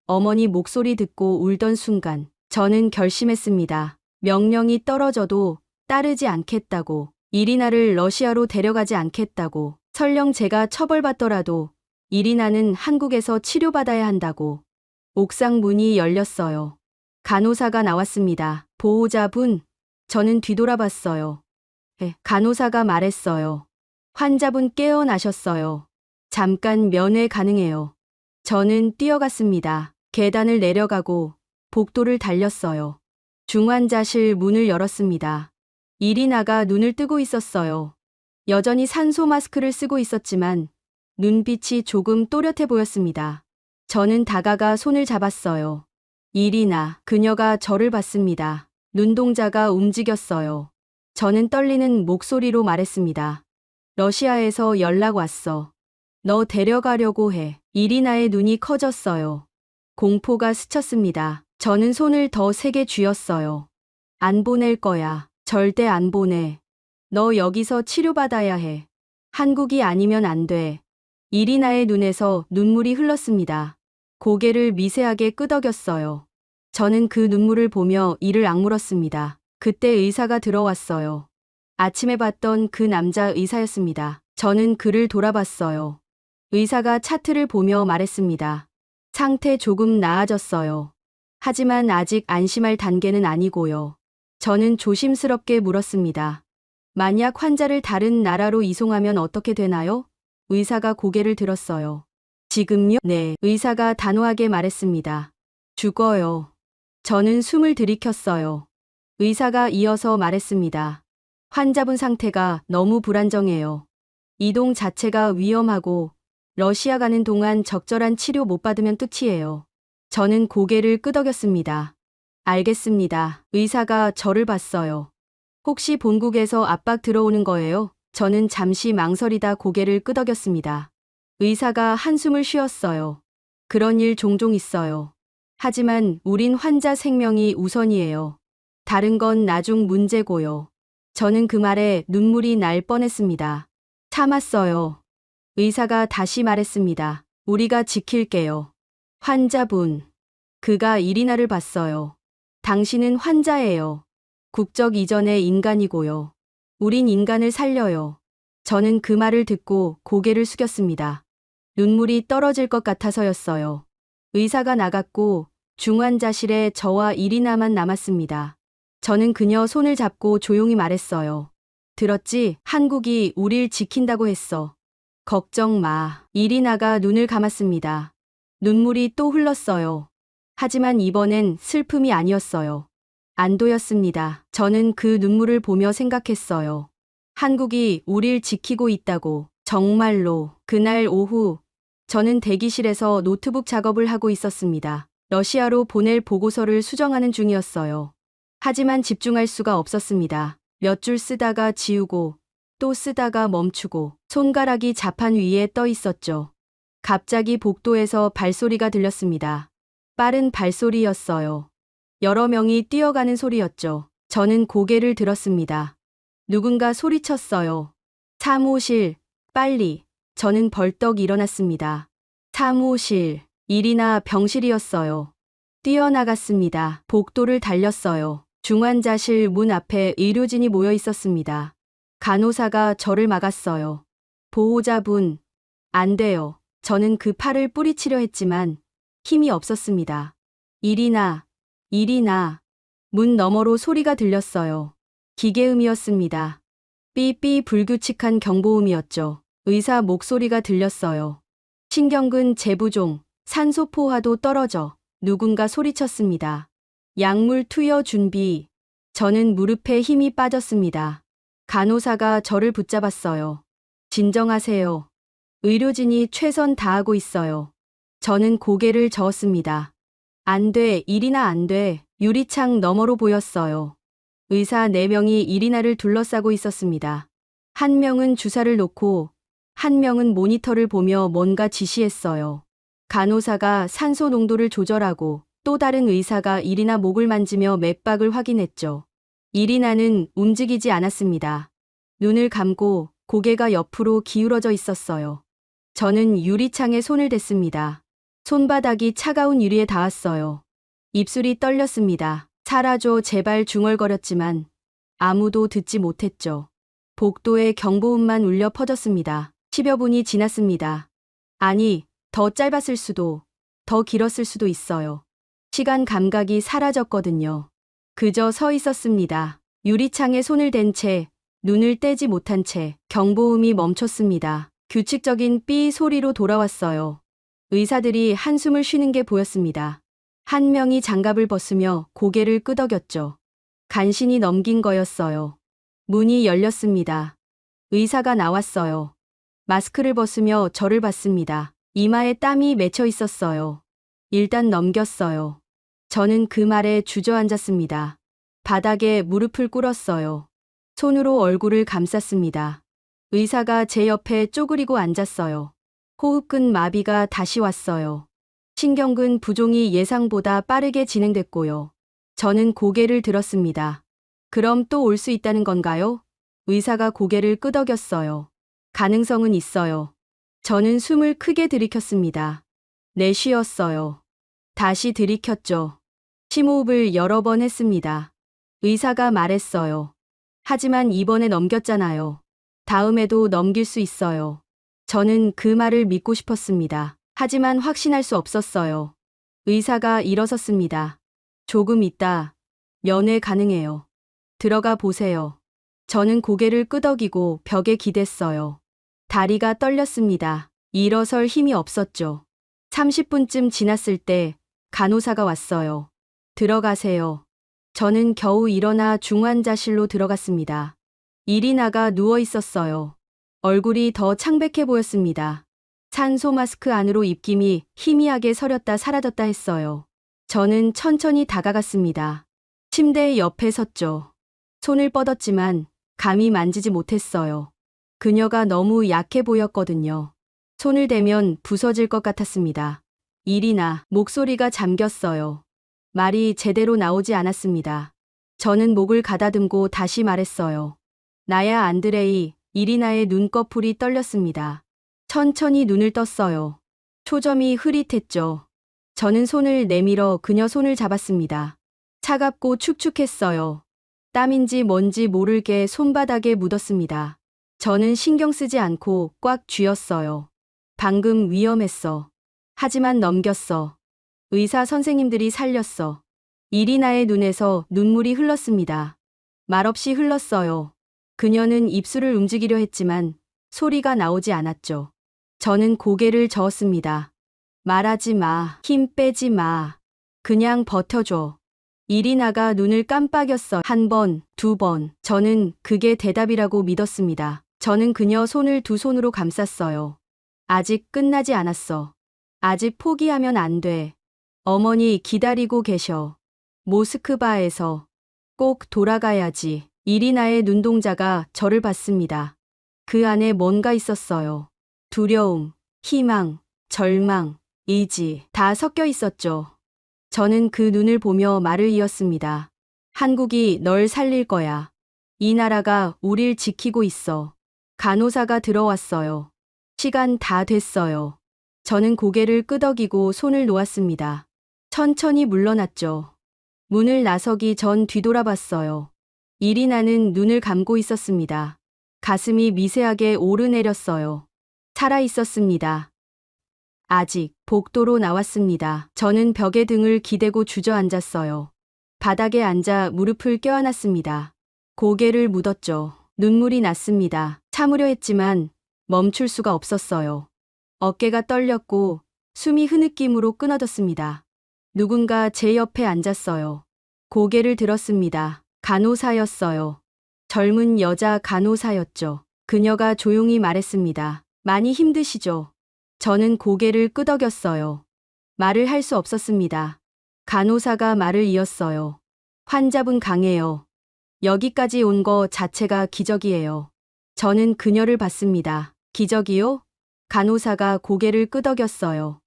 어머니 목소리 듣고 울던 순간, 저는 결심했습니다. 명령이 떨어져도 따르지 않겠다고, 이리나를 러시아로 데려가지 않겠다고, 설령 제가 처벌받더라도 이리나는 한국에서 치료받아야 한다고. 옥상 문이 열렸어요. 간호사가 나왔습니다. 보호자분, 저는 뒤돌아봤어요. 간호사가 말했어요. 환자분 깨어나셨어요. 잠깐 면회 가능해요. 저는 뛰어갔습니다. 계단을 내려가고 복도를 달렸어요. 중환자실 문을 열었습니다. 이리나가 눈을 뜨고 있었어요. 여전히 산소 마스크를 쓰고 있었지만 눈빛이 조금 또렷해 보였습니다. 저는 다가가 손을 잡았어요. 이리나, 그녀가 저를 봤습니다. 눈동자가 움직였어요. 저는 떨리는 목소리로 말했습니다. 러시아에서 연락 왔어. 너 데려가려고 해. 이리나의 눈이 커졌어요. 공포가 스쳤습니다. 저는 손을 더 세게 쥐었어요. 안 보낼 거야. 절대 안 보내. 너 여기서 치료받아야 해. 한국이 아니면 안 돼. 이리나의 눈에서 눈물이 흘렀습니다. 고개를 미세하게 끄덕였어요. 저는 그 눈물을 보며 이를 악물었습니다. 그때 의사가 들어왔어요. 아침에 봤던 그 남자 의사였습니다. 저는 그를 돌아봤어요. 의사가 차트를 보며 말했습니다. 상태 조금 나아졌어요. 하지만 아직 안심할 단계는 아니고요. 저는 조심스럽게 물었습니다. 만약 환자를 다른 나라로 이송하면 어떻게 되나요? 의사가 고개를 들었어요. 지금요? 네, 의사가 단호하게 말했습니다. 죽어요. 저는 숨을 들이켰어요. 의사가 이어서 말했습니다. 환자분 상태가 너무 불안정해요. 이동 자체가 위험하고 러시아 가는 동안 적절한 치료 못 받으면 끝이에요. 저는 고개를 끄덕였습니다. 알겠습니다. 의사가 저를 봤어요. 혹시 본국에서 압박 들어오는 거예요? 저는 잠시 망설이다 고개를 끄덕였습니다. 의사가 한숨을 쉬었어요. 그런 일 종종 있어요. 하지만 우린 환자 생명이 우선이에요. 다른 건 나중 문제고요. 저는 그 말에 눈물이 날 뻔했습니다. 참았어요. 의사가 다시 말했습니다. 우리가 지킬게요. 환자분. 그가 이리나를 봤어요. 당신은 환자예요. 국적 이전의 인간이고요. 우린 인간을 살려요. 저는 그 말을 듣고 고개를 숙였습니다. 눈물이 떨어질 것 같아서였어요. 의사가 나갔고 중환자실에 저와 이리나만 남았습니다. 저는 그녀 손을 잡고 조용히 말했어요. 들었지? 한국이 우릴 지킨다고 했어. 걱정 마. 이리나가 눈을 감았습니다. 눈물이 또 흘렀어요. 하지만 이번엔 슬픔이 아니었어요. 안도였습니다. 저는 그 눈물을 보며 생각했어요. 한국이 우릴 지키고 있다고. 정말로. 그날 오후 저는 대기실에서 노트북 작업을 하고 있었습니다. 러시아로 보낼 보고서를 수정하는 중이었어요. 하지만 집중할 수가 없었습니다. 몇 줄 쓰다가 지우고 또 쓰다가 멈추고 손가락이 자판 위에 떠 있었죠. 갑자기 복도에서 발소리가 들렸습니다. 빠른 발소리였어요. 여러 명이 뛰어가는 소리였죠. 저는 고개를 들었습니다. 누군가 소리쳤어요. 사무실, 빨리. 저는 벌떡 일어났습니다. 사무실, 이리나 병실이었어요. 뛰어나갔습니다. 복도를 달렸어요. 중환자실 문 앞에 의료진이 모여 있었습니다. 간호사가 저를 막았어요. 보호자분, 안 돼요. 저는 그 팔을 뿌리치려 했지만 힘이 없었습니다. 이리나, 이리나. 문 너머로 소리가 들렸어요. 기계음이었습니다. 삐삐 불규칙한 경보음이었죠. 의사 목소리가 들렸어요. 신경근 재부종, 산소 포화도 떨어져. 누군가 소리쳤습니다. 약물 투여 준비. 저는 무릎에 힘이 빠졌습니다. 간호사가 저를 붙잡았어요. 진정하세요. 의료진이 최선 다하고 있어요. 저는 고개를 저었습니다. 안 돼, 이리나 안 돼. 유리창 너머로 보였어요. 의사 4명이 이리나를 둘러싸고 있었습니다. 한 명은 주사를 놓고 한 명은 모니터를 보며 뭔가 지시했어요. 간호사가 산소 농도를 조절하고 또 다른 의사가 이리나 목을 만지며 맥박을 확인했죠. 이리나는 움직이지 않았습니다. 눈을 감고 고개가 옆으로 기울어져 있었어요. 저는 유리창에 손을 댔습니다. 손바닥이 차가운 유리에 닿았어요. 입술이 떨렸습니다. 사라져 제발 중얼거렸지만 아무도 듣지 못했죠. 복도에 경보음만 울려 퍼졌습니다. 10여 분이 지났습니다. 아니, 더 짧았을 수도, 더 길었을 수도 있어요. 시간 감각이 사라졌거든요. 그저 서 있었습니다. 유리창에 손을 댄 채, 눈을 떼지 못한 채 경보음이 멈췄습니다. 규칙적인 삐 소리로 돌아왔어요. 의사들이 한숨을 쉬는 게 보였습니다. 한 명이 장갑을 벗으며 고개를 끄덕였죠. 간신히 넘긴 거였어요. 문이 열렸습니다. 의사가 나왔어요. 마스크를 벗으며 저를 봤습니다. 이마에 땀이 맺혀 있었어요. 일단 넘겼어요. 저는 그 말에 주저앉았습니다. 바닥에 무릎을 꿇었어요. 손으로 얼굴을 감쌌습니다. 의사가 제 옆에 쪼그리고 앉았어요. 호흡근 마비가 다시 왔어요. 신경근 부종이 예상보다 빠르게 진행됐고요. 저는 고개를 들었습니다. 그럼 또 올 수 있다는 건가요? 의사가 고개를 끄덕였어요. 가능성은 있어요. 저는 숨을 크게 들이켰습니다. 내쉬었어요. 다시 들이켰죠. 심호흡을 여러 번 했습니다. 의사가 말했어요. 하지만 이번에 넘겼잖아요. 다음에도 넘길 수 있어요. 저는 그 말을 믿고 싶었습니다. 하지만 확신할 수 없었어요. 의사가 일어섰습니다. 조금 있다. 면회 가능해요. 들어가 보세요. 저는 고개를 끄덕이고 벽에 기댔어요. 다리가 떨렸습니다. 일어설 힘이 없었죠. 30분쯤 지났을 때 간호사가 왔어요. 들어가세요. 저는 겨우 일어나 중환자실로 들어갔습니다. 이리나가 누워 있었어요. 얼굴이 더 창백해 보였습니다. 산소 마스크 안으로 입김이 희미하게 서렸다 사라졌다 했어요. 저는 천천히 다가갔습니다. 침대 옆에 섰죠. 손을 뻗었지만 감히 만지지 못했어요. 그녀가 너무 약해 보였거든요. 손을 대면 부서질 것 같았습니다. 이리나, 목소리가 잠겼어요. 말이 제대로 나오지 않았습니다. 저는 목을 가다듬고 다시 말했어요. 나야 안드레이. 이리나의 눈꺼풀이 떨렸습니다. 천천히 눈을 떴어요. 초점이 흐릿했죠. 저는 손을 내밀어 그녀 손을 잡았습니다. 차갑고 축축했어요. 땀인지 뭔지 모르게 손바닥에 묻었습니다. 저는 신경 쓰지 않고 꽉 쥐었어요. 방금 위험했어. 하지만 넘겼어. 의사 선생님들이 살렸어. 이리나의 눈에서 눈물이 흘렀습니다. 말없이 흘렀어요. 그녀는 입술을 움직이려 했지만 소리가 나오지 않았죠. 저는 고개를 저었습니다. 말하지 마. 힘 빼지 마. 그냥 버텨줘. 이리나가 눈을 깜빡였어. 한 번, 두 번. 저는 그게 대답이라고 믿었습니다. 저는 그녀 손을 두 손으로 감쌌어요. 아직 끝나지 않았어. 아직 포기하면 안 돼. 어머니 기다리고 계셔. 모스크바에서. 꼭 돌아가야지. 이리나의 눈동자가 저를 봤습니다. 그 안에 뭔가 있었어요. 두려움, 희망, 절망, 의지 다 섞여 있었죠. 저는 그 눈을 보며 말을 이었습니다. 한국이 널 살릴 거야. 이 나라가 우릴 지키고 있어. 간호사가 들어왔어요. 시간 다 됐어요. 저는 고개를 끄덕이고 손을 놓았습니다. 천천히 물러났죠. 문을 나서기 전 뒤돌아봤어요. 이리나는 눈을 감고 있었습니다. 가슴이 미세하게 오르내렸어요. 살아 있었습니다. 아직 복도로 나왔습니다. 저는 벽에 등을 기대고 주저앉았어요. 바닥에 앉아 무릎을 껴안았습니다. 고개를 묻었죠. 눈물이 났습니다. 참으려 했지만 멈출 수가 없었어요. 어깨가 떨렸고 숨이 흐느낌으로 끊어졌습니다. 누군가 제 옆에 앉았어요. 고개를 들었습니다. 간호사였어요. 젊은 여자 간호사였죠. 그녀가 조용히 말했습니다. 많이 힘드시죠? 저는 고개를 끄덕였어요. 말을 할 수 없었습니다. 간호사가 말을 이었어요. 환자분 강해요. 여기까지 온 거 자체가 기적이에요. 저는 그녀를 봤습니다. 기적이요? 간호사가 고개를 끄덕였어요.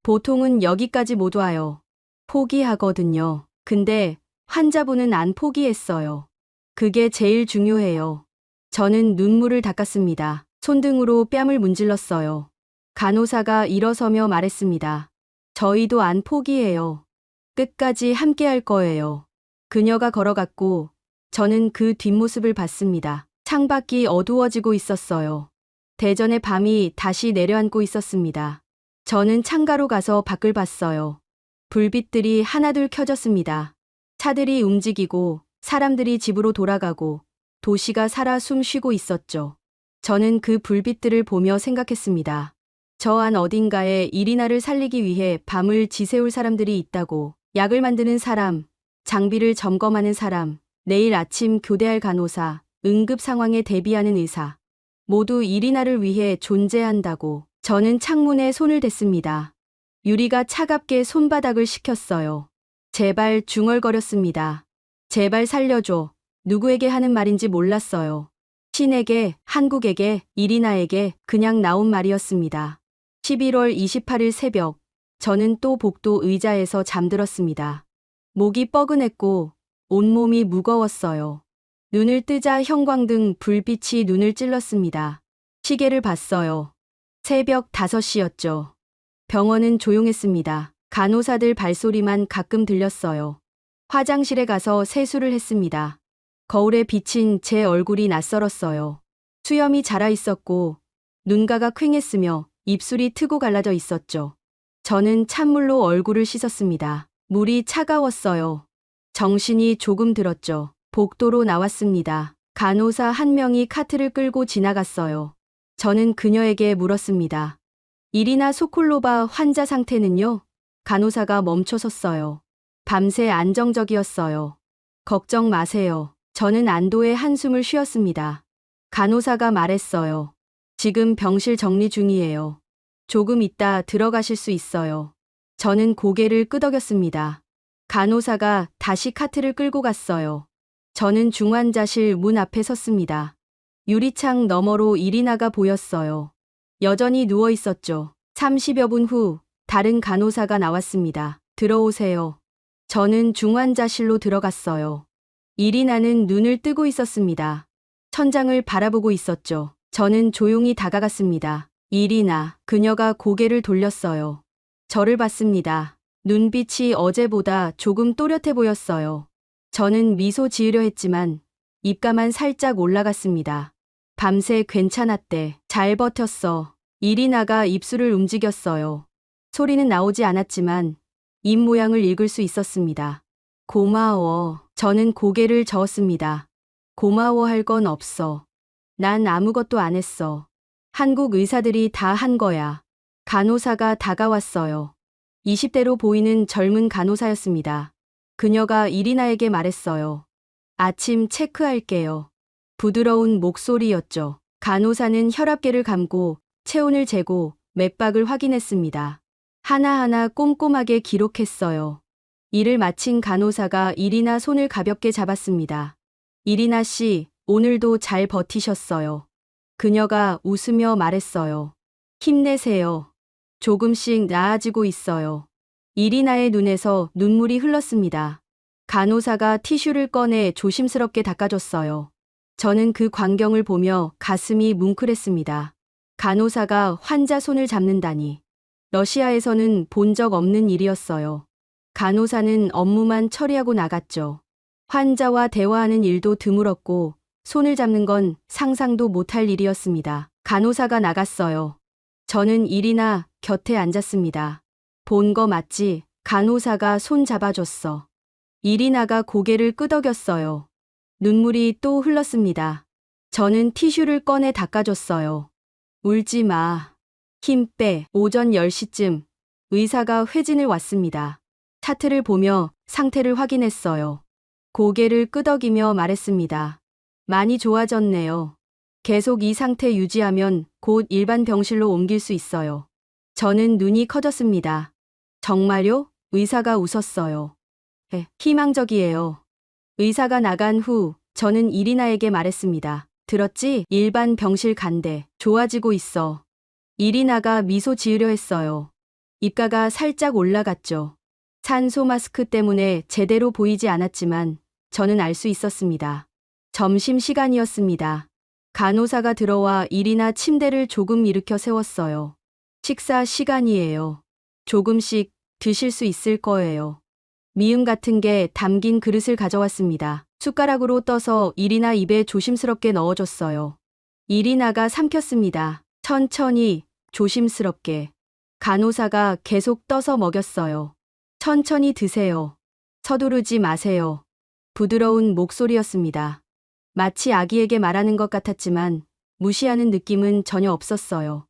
보통은 여기까지 못 와요. 포기하거든요. 근데 환자분은 안 포기했어요. 그게 제일 중요해요. 저는 눈물을 닦았습니다. 손등으로 뺨을 문질렀어요. 간호사가 일어서며 말했습니다. 저희도 안 포기해요. 끝까지 함께 할 거예요. 그녀가 걸어갔고 저는 그 뒷모습을 봤습니다. 창밖이 어두워지고 있었어요. 대전의 밤이 다시 내려앉고 있었습니다. 저는 창가로 가서 밖을 봤어요. 불빛들이 하나둘 켜졌습니다. 차들이 움직이고 사람들이 집으로 돌아가고 도시가 살아 숨 쉬고 있었죠. 저는 그 불빛들을 보며 생각했습니다. 저 안 어딘가에 이리나를 살리기 위해 밤을 지새울 사람들이 있다고. 약을 만드는 사람, 장비를 점검하는 사람, 내일 아침 교대할 간호사, 응급 상황에 대비하는 의사. 모두 이리나를 위해 존재한다고. 저는 창문에 손을 댔습니다. 유리가 차갑게 손바닥을 식혔어요. 제발 중얼거렸습니다. 제발 살려줘. 누구에게 하는 말인지 몰랐어요. 신에게, 한국에게, 이리나에게 그냥 나온 말이었습니다. 11월 28일 새벽, 저는 또 복도 의자에서 잠들었습니다. 목이 뻐근했고 온몸이 무거웠어요. 눈을 뜨자 형광등 불빛이 눈을 찔렀습니다. 시계를 봤어요. 새벽 5시였죠. 병원은 조용했습니다. 간호사들 발소리만 가끔 들렸어요. 화장실에 가서 세수를 했습니다. 거울에 비친 제 얼굴이 낯설었어요. 수염이 자라 있었고 눈가가 퀭했으며 입술이 트고 갈라져 있었죠. 저는 찬물로 얼굴을 씻었습니다. 물이 차가웠어요. 정신이 조금 들었죠. 복도로 나왔습니다. 간호사 한 명이 카트를 끌고 지나갔어요. 저는 그녀에게 물었습니다. 이리나 소콜로바 환자 상태는요? 간호사가 멈춰섰어요. 밤새 안정적이었어요. 걱정 마세요. 저는 안도의 한숨을 쉬었습니다. 간호사가 말했어요. 지금 병실 정리 중이에요. 조금 있다 들어가실 수 있어요. 저는 고개를 끄덕였습니다. 간호사가 다시 카트를 끌고 갔어요. 저는 중환자실 문 앞에 섰습니다. 유리창 너머로 이리나가 보였어요. 여전히 누워 있었죠. 30여 분 후 다른 간호사가 나왔습니다. 들어오세요. 저는 중환자실로 들어갔어요. 이리나는 눈을 뜨고 있었습니다. 천장을 바라보고 있었죠. 저는 조용히 다가갔습니다. 이리나, 그녀가 고개를 돌렸어요. 저를 봤습니다. 눈빛이 어제보다 조금 또렷해 보였어요. 저는 미소 지으려 했지만 입가만 살짝 올라갔습니다. 밤새 괜찮았대. 잘 버텼어. 이리나가 입술을 움직였어요. 소리는 나오지 않았지만 입 모양을 읽을 수 있었습니다. 고마워. 저는 고개를 저었습니다. 고마워할 건 없어. 난 아무것도 안 했어. 한국 의사들이 다 한 거야. 간호사가 다가왔어요. 20대로 보이는 젊은 간호사였습니다. 그녀가 이리나에게 말했어요. 아침 체크할게요. 부드러운 목소리였죠. 간호사는 혈압계를 감고 체온을 재고 맥박을 확인했습니다. 하나하나 꼼꼼하게 기록했어요. 일을 마친 간호사가 이리나 손을 가볍게 잡았습니다. 이리나 씨, 오늘도 잘 버티셨어요. 그녀가 웃으며 말했어요. 힘내세요. 조금씩 나아지고 있어요. 이리나의 눈에서 눈물이 흘렀습니다. 간호사가 티슈를 꺼내 조심스럽게 닦아줬어요. 저는 그 광경을 보며 가슴이 뭉클했습니다. 간호사가 환자 손을 잡는다니. 러시아에서는 본 적 없는 일이었어요. 간호사는 업무만 처리하고 나갔죠. 환자와 대화하는 일도 드물었고 손을 잡는 건 상상도 못할 일이었습니다. 간호사가 나갔어요. 저는 이리나 곁에 앉았습니다. 본 거 맞지? 간호사가 손 잡아줬어. 이리나가 고개를 끄덕였어요. 눈물이 또 흘렀습니다. 저는 티슈를 꺼내 닦아줬어요. 울지 마. 힘 빼. 오전 10시쯤 의사가 회진을 왔습니다. 차트를 보며 상태를 확인했어요. 고개를 끄덕이며 말했습니다. 많이 좋아졌네요. 계속 이 상태 유지하면 곧 일반 병실로 옮길 수 있어요. 저는 눈이 커졌습니다. 정말요? 의사가 웃었어요. 희망적이에요. 의사가 나간 후 저는 이리나에게 말했습니다. 들었지? 일반 병실 간대. 좋아지고 있어. 이리나가 미소 지으려 했어요. 입가가 살짝 올라갔죠. 산소 마스크 때문에 제대로 보이지 않았지만 저는 알 수 있었습니다. 점심시간이었습니다. 간호사가 들어와 이리나 침대를 조금 일으켜 세웠어요. 식사 시간이에요. 조금씩 드실 수 있을 거예요. 미음 같은 게 담긴 그릇을 가져왔습니다. 숟가락으로 떠서 이리나 입에 조심스럽게 넣어줬어요. 이리나가 삼켰습니다. 천천히, 조심스럽게. 간호사가 계속 떠서 먹였어요. 천천히 드세요. 서두르지 마세요. 부드러운 목소리였습니다. 마치 아기에게 말하는 것 같았지만 무시하는 느낌은 전혀 없었어요.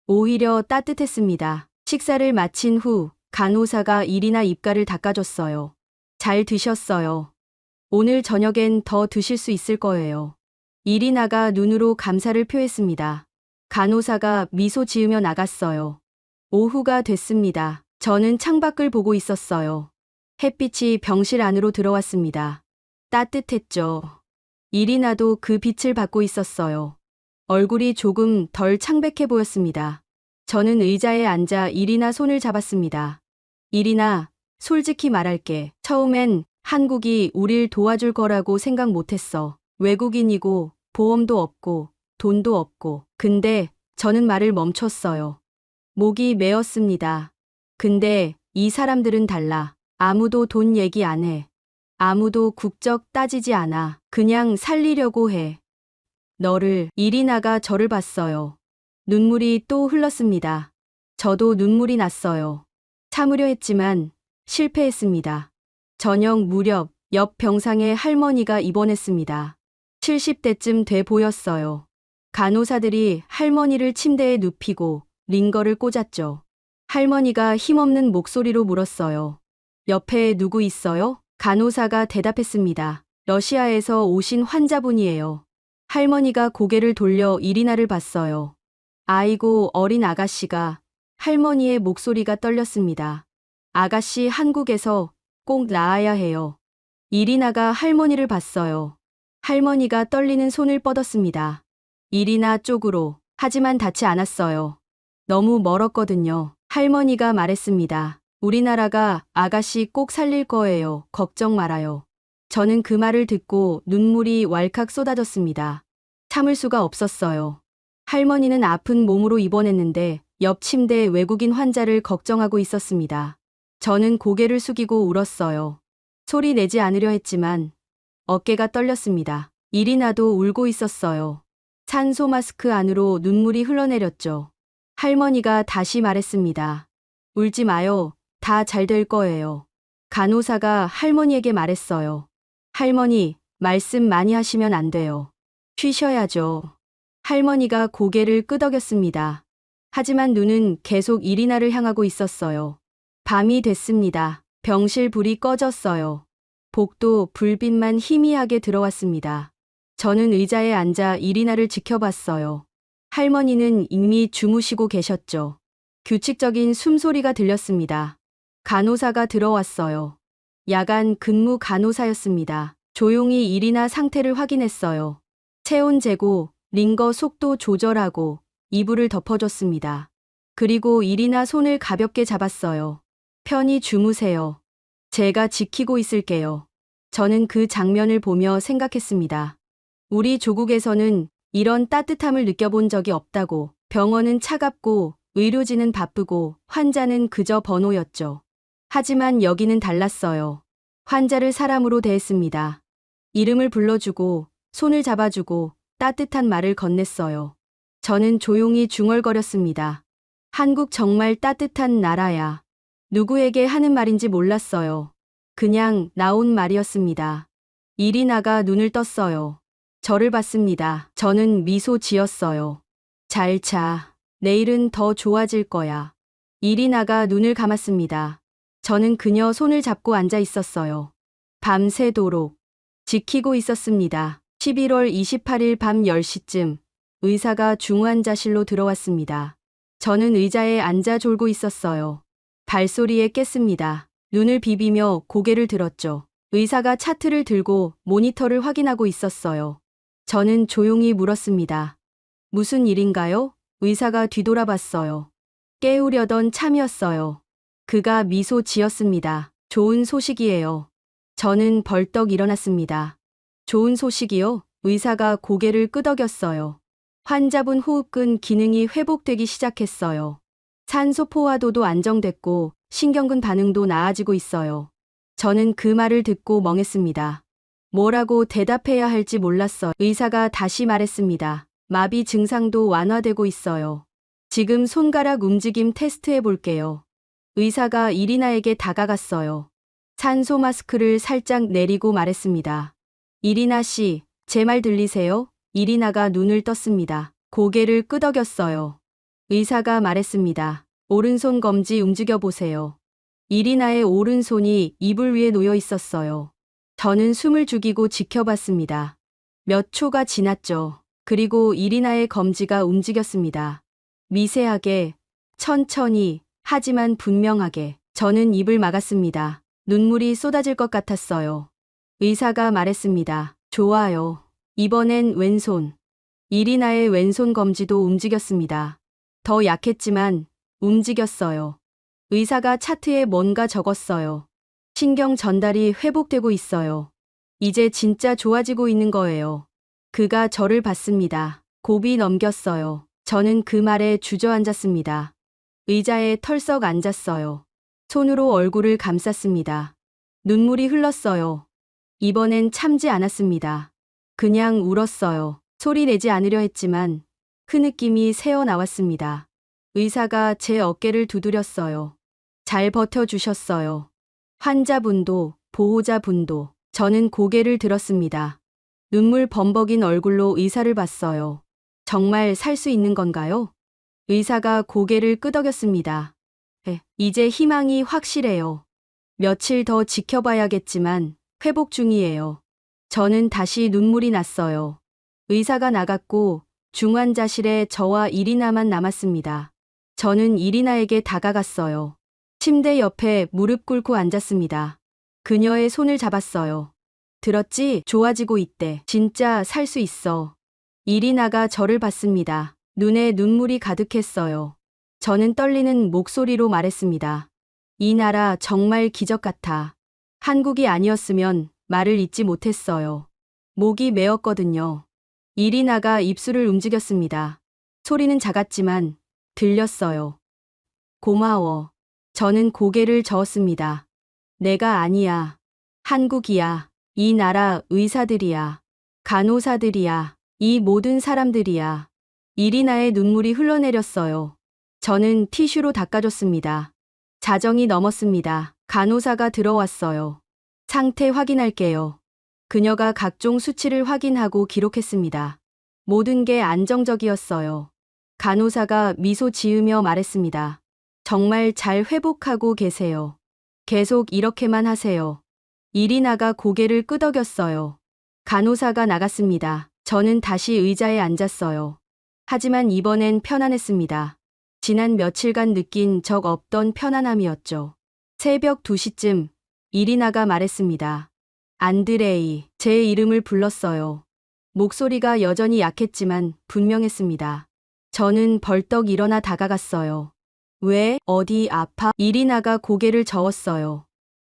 오히려 따뜻했습니다. 식사를 마친 후 간호사가 이리나 입가를 닦아줬어요. 잘 드셨어요. 오늘 저녁엔 더 드실 수 있을 거예요. 이리나가 눈으로 감사를 표했습니다. 간호사가 미소 지으며 나갔어요. 오후가 됐습니다. 저는 창밖을 보고 있었어요. 햇빛이 병실 안으로 들어왔습니다. 따뜻했죠. 이리나도 그 빛을 받고 있었어요. 얼굴이 조금 덜 창백해 보였습니다. 저는 의자에 앉아 이리나 손을 잡았습니다. 이리나, 솔직히 말할게. 처음엔 한국이 우릴 도와줄 거라고 생각 못했어. 외국인이고 보험도 없고 돈도 없고. 근데 저는 말을 멈췄어요. 목이 메었습니다. 근데 이 사람들은 달라. 아무도 돈 얘기 안 해. 아무도 국적 따지지 않아. 그냥 살리려고 해. 너를. 이리나가 저를 봤어요. 눈물이 또 흘렀습니다. 저도 눈물이 났어요. 참으려 했지만 실패했습니다. 저녁 무렵 옆 병상에 할머니가 입원했습니다. 70대쯤 돼 보였어요. 간호사들이 할머니를 침대에 눕히고 링거를 꽂았죠. 할머니가 힘없는 목소리로 물었어요. 옆에 누구 있어요? 간호사가 대답했습니다. 러시아에서 오신 환자분이에요. 할머니가 고개를 돌려 이리나를 봤어요. 아이고, 어린 아가씨가. 할머니의 목소리가 떨렸습니다. 아가씨, 한국에서 꼭 나아야 해요. 이리나가 할머니를 봤어요. 할머니가 떨리는 손을 뻗었습니다. 이리나 쪽으로. 하지만 닿지 않았어요. 너무 멀었거든요. 할머니가 말했습니다. 우리나라가 아가씨 꼭 살릴 거예요. 걱정 말아요. 저는 그 말을 듣고 눈물이 왈칵 쏟아졌습니다. 참을 수가 없었어요. 할머니는 아픈 몸으로 입원했는데 옆 침대 외국인 환자를 걱정하고 있었습니다. 저는 고개를 숙이고 울었어요. 소리 내지 않으려 했지만 어깨가 떨렸습니다. 이리나도 울고 있었어요. 산소 마스크 안으로 눈물이 흘러내렸죠. 할머니가 다시 말했습니다. 울지 마요. 다 잘 될 거예요. 간호사가 할머니에게 말했어요. 할머니, 말씀 많이 하시면 안 돼요. 쉬셔야죠. 할머니가 고개를 끄덕였습니다. 하지만 눈은 계속 이리나를 향하고 있었어요. 밤이 됐습니다. 병실 불이 꺼졌어요. 복도 불빛만 희미하게 들어왔습니다. 저는 의자에 앉아 이리나를 지켜봤어요. 할머니는 이미 주무시고 계셨죠. 규칙적인 숨소리가 들렸습니다. 간호사가 들어왔어요. 야간 근무 간호사였습니다. 조용히 이리나 상태를 확인했어요. 체온 재고, 링거 속도 조절하고 이불을 덮어줬습니다. 그리고 이리나 손을 가볍게 잡았어요. 편히 주무세요. 제가 지키고 있을게요. 저는 그 장면을 보며 생각했습니다. 우리 조국에서는 이런 따뜻함을 느껴본 적이 없다고. 병원은 차갑고 의료진은 바쁘고 환자는 그저 번호였죠. 하지만 여기는 달랐어요. 환자를 사람으로 대했습니다. 이름을 불러주고 손을 잡아주고 따뜻한 말을 건넸어요. 저는 조용히 중얼거렸습니다. 한국 정말 따뜻한 나라야. 누구에게 하는 말인지 몰랐어요. 그냥 나온 말이었습니다. 이리나가 눈을 떴어요. 저를 봤습니다. 저는 미소 지었어요. 잘 자. 내일은 더 좋아질 거야. 이리나가 눈을 감았습니다. 저는 그녀 손을 잡고 앉아 있었어요. 밤새도록 지키고 있었습니다. 11월 28일 밤 10시쯤 의사가 중환자실로 들어왔습니다. 저는 의자에 앉아 졸고 있었어요. 발소리에 깼습니다. 눈을 비비며 고개를 들었죠. 의사가 차트를 들고 모니터를 확인하고 있었어요. 저는 조용히 물었습니다. 무슨 일인가요? 의사가 뒤돌아봤어요. 깨우려던 참이었어요. 그가 미소 지었습니다. 좋은 소식이에요. 저는 벌떡 일어났습니다. 좋은 소식이요? 의사가 고개를 끄덕였어요. 환자분 호흡근 기능이 회복되기 시작했어요. 산소 포화도도 안정됐고 신경근 반응도 나아지고 있어요. 저는 그 말을 듣고 멍했습니다. 뭐라고 대답해야 할지 몰랐어요. 의사가 다시 말했습니다. 마비 증상도 완화되고 있어요. 지금 손가락 움직임 테스트해 볼게요. 의사가 이리나에게 다가갔어요. 산소 마스크를 살짝 내리고 말했습니다. 이리나 씨, 제 말 들리세요? 이리나가 눈을 떴습니다. 고개를 끄덕였어요. 의사가 말했습니다. 오른손 검지 움직여 보세요. 이리나의 오른손이 이불 위에 놓여 있었어요. 저는 숨을 죽이고 지켜봤습니다. 몇 초가 지났죠. 그리고 이리나의 검지가 움직였습니다. 미세하게, 천천히, 하지만 분명하게. 저는 입을 막았습니다. 눈물이 쏟아질 것 같았어요. 의사가 말했습니다. 좋아요. 이번엔 왼손. 이리나의 왼손 검지도 움직였습니다. 더 약했지만 움직였어요. 의사가 차트에 뭔가 적었어요. 신경 전달이 회복되고 있어요. 이제 진짜 좋아지고 있는 거예요. 그가 저를 봤습니다. 고비 넘겼어요. 저는 그 말에 주저앉았습니다. 의자에 털썩 앉았어요. 손으로 얼굴을 감쌌습니다. 눈물이 흘렀어요. 이번엔 참지 않았습니다. 그냥 울었어요. 소리 내지 않으려 했지만 흐느낌이 새어나왔습니다. 의사가 제 어깨를 두드렸어요. 잘 버텨주셨어요. 환자분도 보호자분도. 저는 고개를 들었습니다. 눈물 범벅인 얼굴로 의사를 봤어요. 정말 살 수 있는 건가요? 의사가 고개를 끄덕였습니다. 이제 희망이 확실해요. 며칠 더 지켜봐야겠지만 회복 중이에요. 저는 다시 눈물이 났어요. 의사가 나갔고 중환자실에 저와 이리나만 남았습니다. 저는 이리나에게 다가갔어요. 침대 옆에 무릎 꿇고 앉았습니다. 그녀의 손을 잡았어요. 들었지? 좋아지고 있대. 진짜 살 수 있어. 이리나가 저를 봤습니다. 눈에 눈물이 가득했어요. 저는 떨리는 목소리로 말했습니다. 이 나라 정말 기적 같아. 한국이 아니었으면 말을 잇지 못했어요. 목이 메었거든요. 이리나가 입술을 움직였습니다. 소리는 작았지만 들렸어요. 고마워. 저는 고개를 저었습니다. 내가 아니야. 한국이야. 이 나라 의사들이야. 간호사들이야. 이 모든 사람들이야. 이리나의 눈물이 흘러내렸어요. 저는 티슈로 닦아줬습니다. 자정이 넘었습니다. 간호사가 들어왔어요. 상태 확인할게요. 그녀가 각종 수치를 확인하고 기록했습니다. 모든 게 안정적이었어요. 간호사가 미소 지으며 말했습니다. 정말 잘 회복하고 계세요. 계속 이렇게만 하세요. 이리나가 고개를 끄덕였어요. 간호사가 나갔습니다. 저는 다시 의자에 앉았어요. 하지만 이번엔 편안했습니다. 지난 며칠간 느낀 적 없던 편안함이었죠. 새벽 2시쯤 이리나가 말했습니다. 안드레이, 제 이름을 불렀어요. 목소리가 여전히 약했지만 분명했습니다. 저는 벌떡 일어나 다가갔어요. 왜? 어디 아파? 이리나가 고개를 저었어요.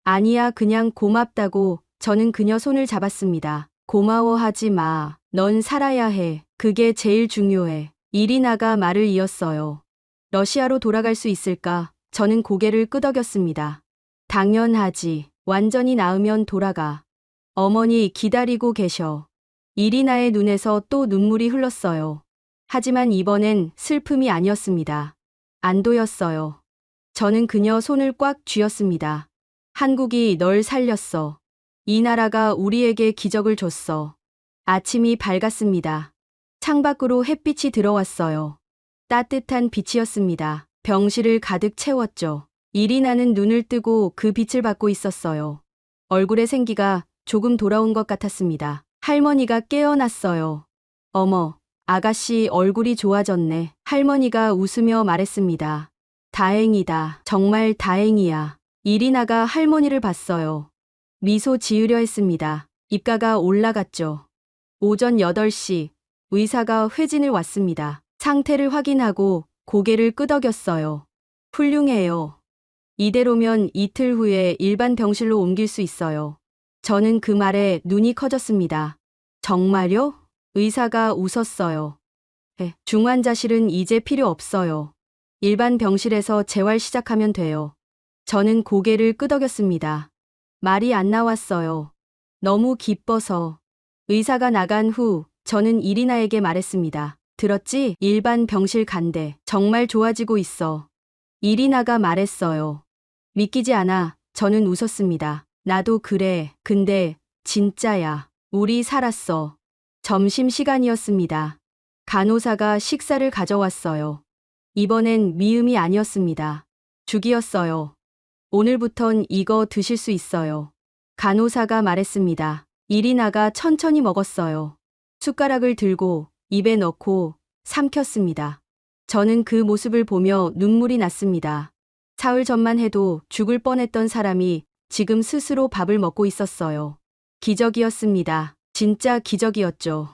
아니야, 그냥 고맙다고. 저는 그녀 손을 잡았습니다. 고마워하지 마. 넌 살아야 해. 그게 제일 중요해. 이리나가 말을 이었어요. 러시아로 돌아갈 수 있을까? 저는 고개를 끄덕였습니다. 당연하지. 완전히 나으면 돌아가. 어머니 기다리고 계셔. 이리나의 눈에서 또 눈물이 흘렀어요. 하지만 이번엔 슬픔이 아니었습니다. 안도였어요. 저는 그녀 손을 꽉 쥐었습니다. 한국이 널 살렸어. 이 나라가 우리에게 기적을 줬어. 아침이 밝았습니다. 창밖으로 햇빛이 들어왔어요. 따뜻한 빛이었습니다. 병실을 가득 채웠죠. 이리나는 눈을 뜨고 그 빛을 받고 있었어요. 얼굴의 생기가 조금 돌아온 것 같았습니다. 할머니가 깨어났어요. 어머, 아가씨 얼굴이 좋아졌네. 할머니가 웃으며 말했습니다. 다행이다. 정말 다행이야. 이리나가 할머니를 봤어요. 미소 지으려 했습니다. 입가가 올라갔죠. 오전 8시 의사가 회진을 왔습니다. 상태를 확인하고 고개를 끄덕였어요. 훌륭해요. 이대로면 이틀 후에 일반 병실로 옮길 수 있어요. 저는 그 말에 눈이 커졌습니다. 정말요? 의사가 웃었어요. 중환자실은 이제 필요 없어요. 일반 병실에서 재활 시작하면 돼요. 저는 고개를 끄덕였습니다. 말이 안 나왔어요. 너무 기뻐서. 의사가 나간 후 저는 이리나에게 말했습니다. 들었지? 일반 병실 간대. 정말 좋아지고 있어. 이리나가 말했어요. 믿기지 않아. 저는 웃었습니다. 나도 그래. 근데 진짜야. 우리 살았어. 점심시간이었습니다. 간호사가 식사를 가져왔어요. 이번엔 미음이 아니었습니다. 죽이었어요. 오늘부턴 이거 드실 수 있어요. 간호사가 말했습니다. 이리나가 천천히 먹었어요. 숟가락을 들고 입에 넣고 삼켰습니다. 저는 그 모습을 보며 눈물이 났습니다. 사흘 전만 해도 죽을 뻔했던 사람이 지금 스스로 밥을 먹고 있었어요. 기적이었습니다. 진짜 기적이었죠.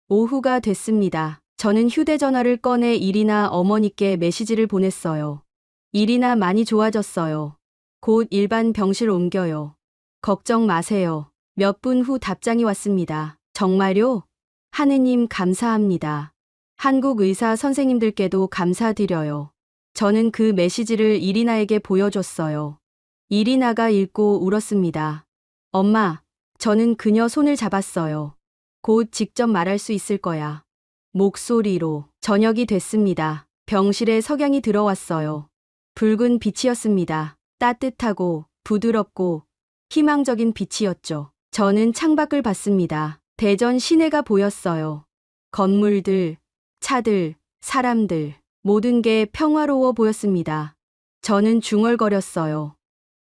오후가 됐습니다. 저는 휴대전화를 꺼내 이리나 어머니께 메시지를 보냈어요. 이리나 많이 좋아졌어요. 곧 일반 병실 옮겨요. 걱정 마세요. 몇 분 후 답장이 왔습니다. 정말요? 하느님 감사합니다. 한국 의사 선생님들께도 감사드려요. 저는 그 메시지를 이리나에게 보여줬어요. 이리나가 읽고 울었습니다. 엄마, 저는 그녀 손을 잡았어요. 곧 직접 말할 수 있을 거야. 목소리로. 저녁이 됐습니다. 병실에 석양이 들어왔어요. 붉은 빛이었습니다. 따뜻하고 부드럽고 희망적인 빛이었죠. 저는 창밖을 봤습니다. 대전 시내가 보였어요. 건물들, 차들, 사람들, 모든 게 평화로워 보였습니다. 저는 중얼거렸어요.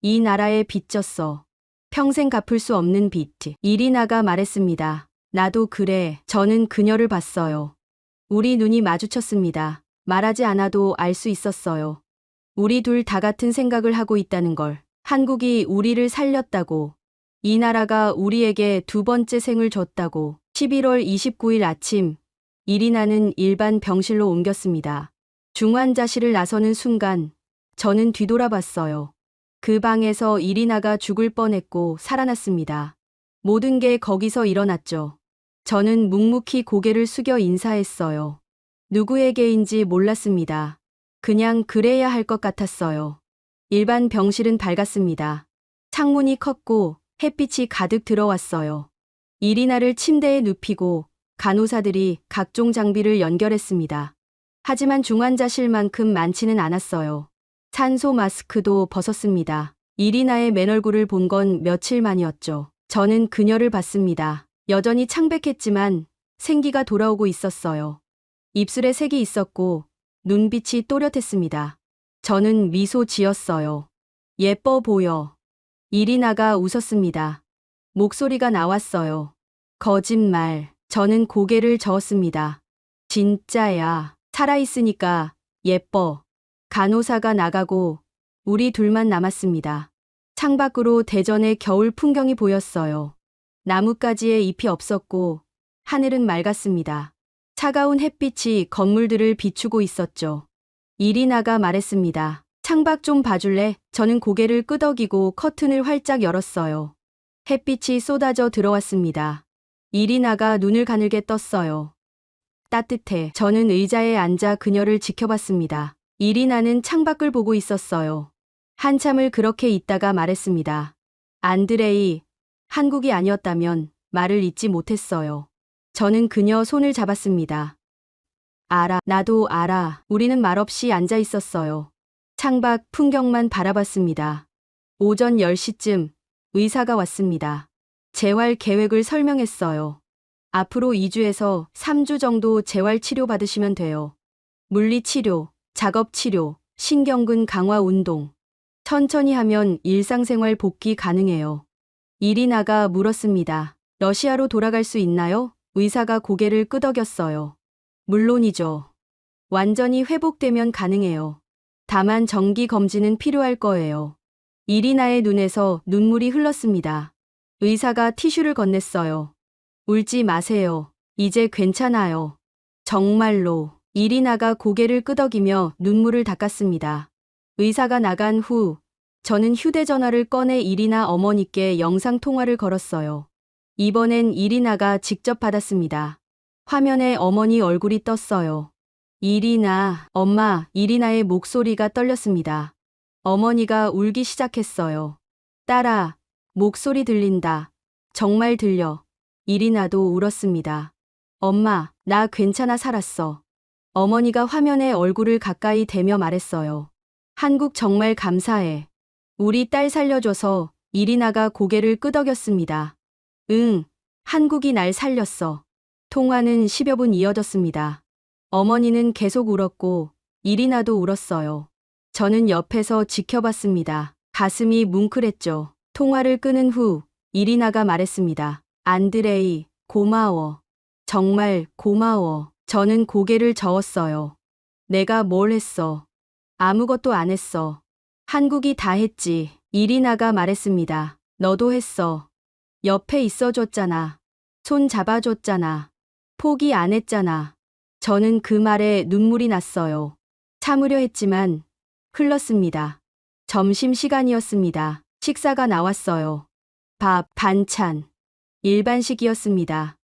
이 나라에 빚졌어. 평생 갚을 수 없는 빚. 이리나가 말했습니다. 나도 그래. 저는 그녀를 봤어요. 우리 눈이 마주쳤습니다. 말하지 않아도 알 수 있었어요. 우리 둘 다 같은 생각을 하고 있다는 걸. 한국이 우리를 살렸다고. 이 나라가 우리에게 두 번째 생을 줬다고. 11월 29일 아침, 이리나는 일반 병실로 옮겼습니다. 중환자실을 나서는 순간, 저는 뒤돌아봤어요. 그 방에서 이리나가 죽을 뻔했고 살아났습니다. 모든 게 거기서 일어났죠. 저는 묵묵히 고개를 숙여 인사했어요. 누구에게인지 몰랐습니다. 그냥 그래야 할 것 같았어요. 일반 병실은 밝았습니다. 창문이 컸고 햇빛이 가득 들어왔어요. 이리나를 침대에 눕히고 간호사들이 각종 장비를 연결했습니다. 하지만 중환자실만큼 많지는 않았어요. 산소 마스크도 벗었습니다. 이리나의 맨얼굴을 본 건 며칠 만이었죠. 저는 그녀를 봤습니다. 여전히 창백했지만 생기가 돌아오고 있었어요. 입술에 색이 있었고 눈빛이 또렷했습니다. 저는 미소 지었어요. 예뻐 보여. 이리나가 웃었습니다. 목소리가 나왔어요. 거짓말. 저는 고개를 저었습니다. 진짜야. 살아있으니까 예뻐. 간호사가 나가고 우리 둘만 남았습니다. 창밖으로 대전의 겨울 풍경이 보였어요. 나뭇가지에 잎이 없었고 하늘은 맑았습니다. 차가운 햇빛이 건물들을 비추고 있었죠. 이리나가 말했습니다. 창밖 좀 봐줄래? 저는 고개를 끄덕이고 커튼을 활짝 열었어요. 햇빛이 쏟아져 들어왔습니다. 이리나가 눈을 가늘게 떴어요. 따뜻해. 저는 의자에 앉아 그녀를 지켜봤습니다. 이리나는 창밖을 보고 있었어요. 한참을 그렇게 있다가 말했습니다. 안드레이, 한국이 아니었다면 말을 잇지 못했어요. 저는 그녀 손을 잡았습니다. 알아, 나도 알아. 우리는 말없이 앉아 있었어요. 창밖 풍경만 바라봤습니다. 오전 10시쯤 의사가 왔습니다. 재활 계획을 설명했어요. 앞으로 2주에서 3주 정도 재활 치료 받으시면 돼요. 물리치료, 작업치료, 신경근 강화 운동. 천천히 하면 일상생활 복귀 가능해요. 이리나가 물었습니다. 러시아로 돌아갈 수 있나요? 의사가 고개를 끄덕였어요. 물론이죠. 완전히 회복되면 가능해요. 다만 정기 검진은 필요할 거예요. 이리나의 눈에서 눈물이 흘렀습니다. 의사가 티슈를 건넸어요. 울지 마세요. 이제 괜찮아요. 정말로. 이리나가 고개를 끄덕이며 눈물을 닦았습니다. 의사가 나간 후 저는 휴대전화를 꺼내 이리나 어머니께 영상통화를 걸었어요. 이번엔 이리나가 직접 받았습니다. 화면에 어머니 얼굴이 떴어요. 이리나, 엄마, 이리나의 목소리가 떨렸습니다. 어머니가 울기 시작했어요. 딸아, 목소리 들린다. 정말 들려. 이리나도 울었습니다. 엄마, 나 괜찮아 살았어. 어머니가 화면에 얼굴을 가까이 대며 말했어요. 한국 정말 감사해. 우리 딸 살려줘서. 이리나가 고개를 끄덕였습니다. 응, 한국이 날 살렸어. 통화는 10여 분 이어졌습니다. 어머니는 계속 울었고 이리나도 울었어요. 저는 옆에서 지켜봤습니다. 가슴이 뭉클했죠. 통화를 끊은 후 이리나가 말했습니다. 안드레이, 고마워. 정말 고마워. 저는 고개를 저었어요. 내가 뭘 했어? 아무것도 안 했어. 한국이 다 했지. 이리나가 말했습니다. 너도 했어. 옆에 있어줬잖아. 손 잡아줬잖아. 포기 안 했잖아. 저는 그 말에 눈물이 났어요. 참으려 했지만 흘렀습니다. 점심시간이었습니다. 식사가 나왔어요. 밥, 반찬. 일반식이었습니다.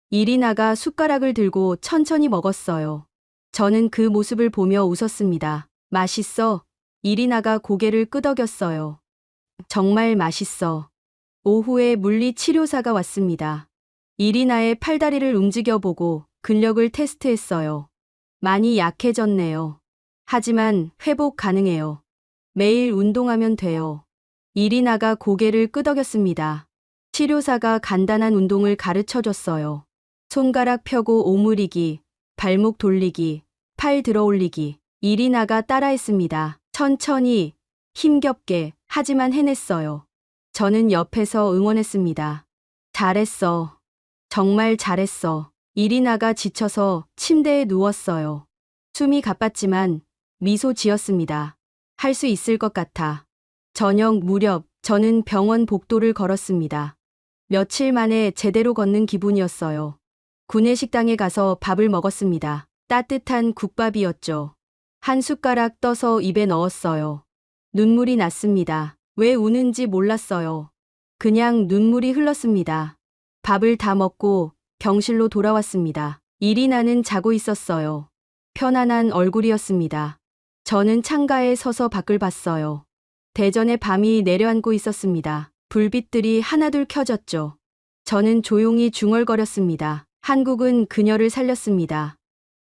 이리나가 숟가락을 들고 천천히 먹었어요. 저는 그 모습을 보며 웃었습니다. 맛있어? 이리나가 고개를 끄덕였어요. 정말 맛있어. 오후에 물리치료사가 왔습니다. 이리나의 팔다리를 움직여보고 근력을 테스트했어요. 많이 약해졌네요. 하지만 회복 가능해요. 매일 운동하면 돼요. 이리나가 고개를 끄덕였습니다. 치료사가 간단한 운동을 가르쳐줬어요. 손가락 펴고 오므리기, 발목 돌리기, 팔 들어올리기. 이리나가 따라했습니다. 천천히, 힘겹게, 하지만 해냈어요. 저는 옆에서 응원했습니다. 잘했어. 정말 잘했어. 이리나가 지쳐서 침대에 누웠어요. 숨이 가빴지만 미소 지었습니다. 할 수 있을 것 같아. 저녁 무렵 저는 병원 복도를 걸었습니다. 며칠 만에 제대로 걷는 기분이었어요. 구내식당에 가서 밥을 먹었습니다. 따뜻한 국밥이었죠. 한 숟가락 떠서 입에 넣었어요. 눈물이 났습니다. 왜 우는지 몰랐어요. 그냥 눈물이 흘렀습니다. 밥을 다 먹고 병실로 돌아왔습니다. 이리나는 자고 있었어요. 편안한 얼굴이었습니다. 저는 창가에 서서 밖을 봤어요. 대전의 밤이 내려앉고 있었습니다. 불빛들이 하나둘 켜졌죠. 저는 조용히 중얼거렸습니다. 한국은 그녀를 살렸습니다.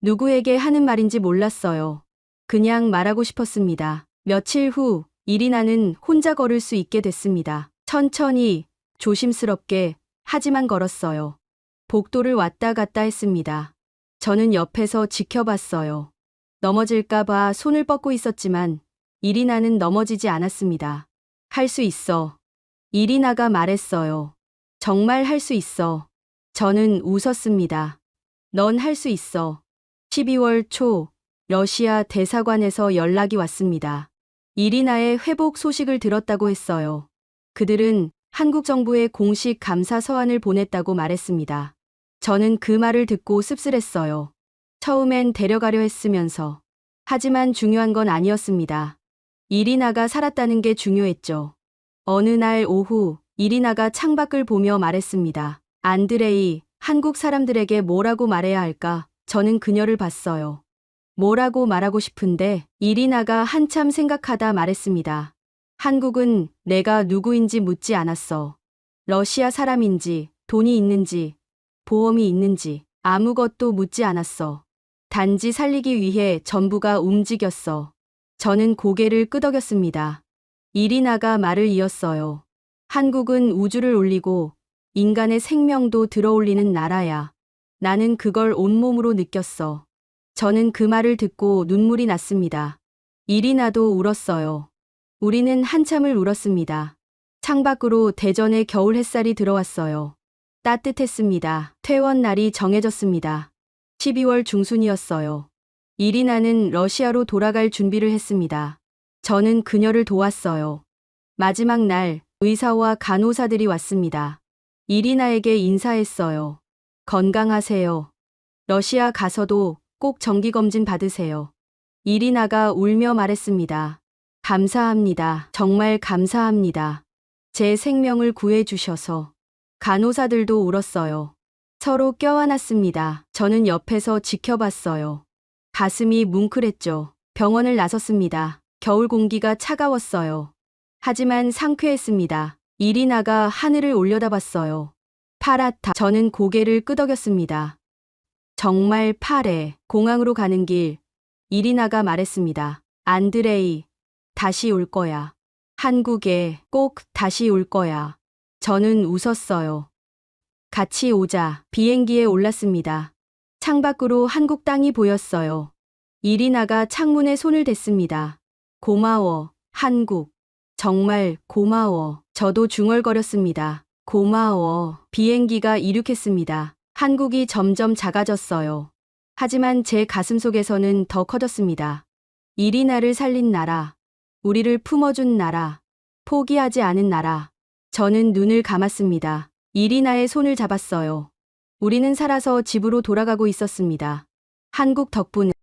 누구에게 하는 말인지 몰랐어요. 그냥 말하고 싶었습니다. 며칠 후 이리나는 혼자 걸을 수 있게 됐습니다. 천천히, 조심스럽게, 하지만 걸었어요. 복도를 왔다 갔다 했습니다. 저는 옆에서 지켜봤어요. 넘어질까봐 손을 뻗고 있었지만 이리나는 넘어지지 않았습니다. 할 수 있어. 이리나가 말했어요. 정말 할 수 있어. 저는 웃었습니다. 넌 할 수 있어. 12월 초 러시아 대사관에서 연락이 왔습니다. 이리나의 회복 소식을 들었다고 했어요. 그들은 한국 정부에 공식 감사 서한을 보냈다고 말했습니다. 저는 그 말을 듣고 씁쓸했어요. 처음엔 데려가려 했으면서. 하지만 중요한 건 아니었습니다. 이리나가 살았다는 게 중요했죠. 어느 날 오후 이리나가 창밖을 보며 말했습니다. 안드레이, 한국 사람들에게 뭐라고 말해야 할까? 저는 그녀를 봤어요. 뭐라고 말하고 싶은데 이리나가 한참 생각하다 말했습니다. 한국은 내가 누구인지 묻지 않았어. 러시아 사람인지, 돈이 있는지, 보험이 있는지 아무것도 묻지 않았어. 단지 살리기 위해 전부가 움직였어. 저는 고개를 끄덕였습니다. 이리나가 말을 이었어요. 한국은 우주를 올리고 인간의 생명도 들어올리는 나라야. 나는 그걸 온몸으로 느꼈어. 저는 그 말을 듣고 눈물이 났습니다. 이리나도 울었어요. 우리는 한참을 울었습니다. 창밖으로 대전의 겨울 햇살이 들어왔어요. 따뜻했습니다. 퇴원 날이 정해졌습니다. 12월 중순이었어요. 이리나는 러시아로 돌아갈 준비를 했습니다. 저는 그녀를 도왔어요. 마지막 날 의사와 간호사들이 왔습니다. 이리나에게 인사했어요. 건강하세요. 러시아 가서도 꼭 정기검진 받으세요. 이리나가 울며 말했습니다. 감사합니다. 정말 감사합니다. 제 생명을 구해주셔서. 간호사들도 울었어요. 서로 껴안았습니다. 저는 옆에서 지켜봤어요. 가슴이 뭉클했죠. 병원을 나섰습니다. 겨울 공기가 차가웠어요. 하지만 상쾌했습니다. 이리나가 하늘을 올려다봤어요. 파랗다. 저는 고개를 끄덕였습니다. 정말 파래. 공항으로 가는 길. 이리나가 말했습니다. 안드레이, 다시 올 거야. 한국에 꼭 다시 올 거야. 저는 웃었어요. 같이 오자. 비행기에 올랐습니다. 창밖으로 한국 땅이 보였어요. 이리나가 창문에 손을 댔습니다. 고마워, 한국. 정말 고마워. 저도 중얼거렸습니다. 고마워. 비행기가 이륙했습니다. 한국이 점점 작아졌어요. 하지만 제 가슴속에서는 더 커졌습니다. 이리나를 살린 나라. 우리를 품어준 나라. 포기하지 않은 나라. 저는 눈을 감았습니다. 이리나의 손을 잡았어요. 우리는 살아서 집으로 돌아가고 있었습니다. 한국 덕분에.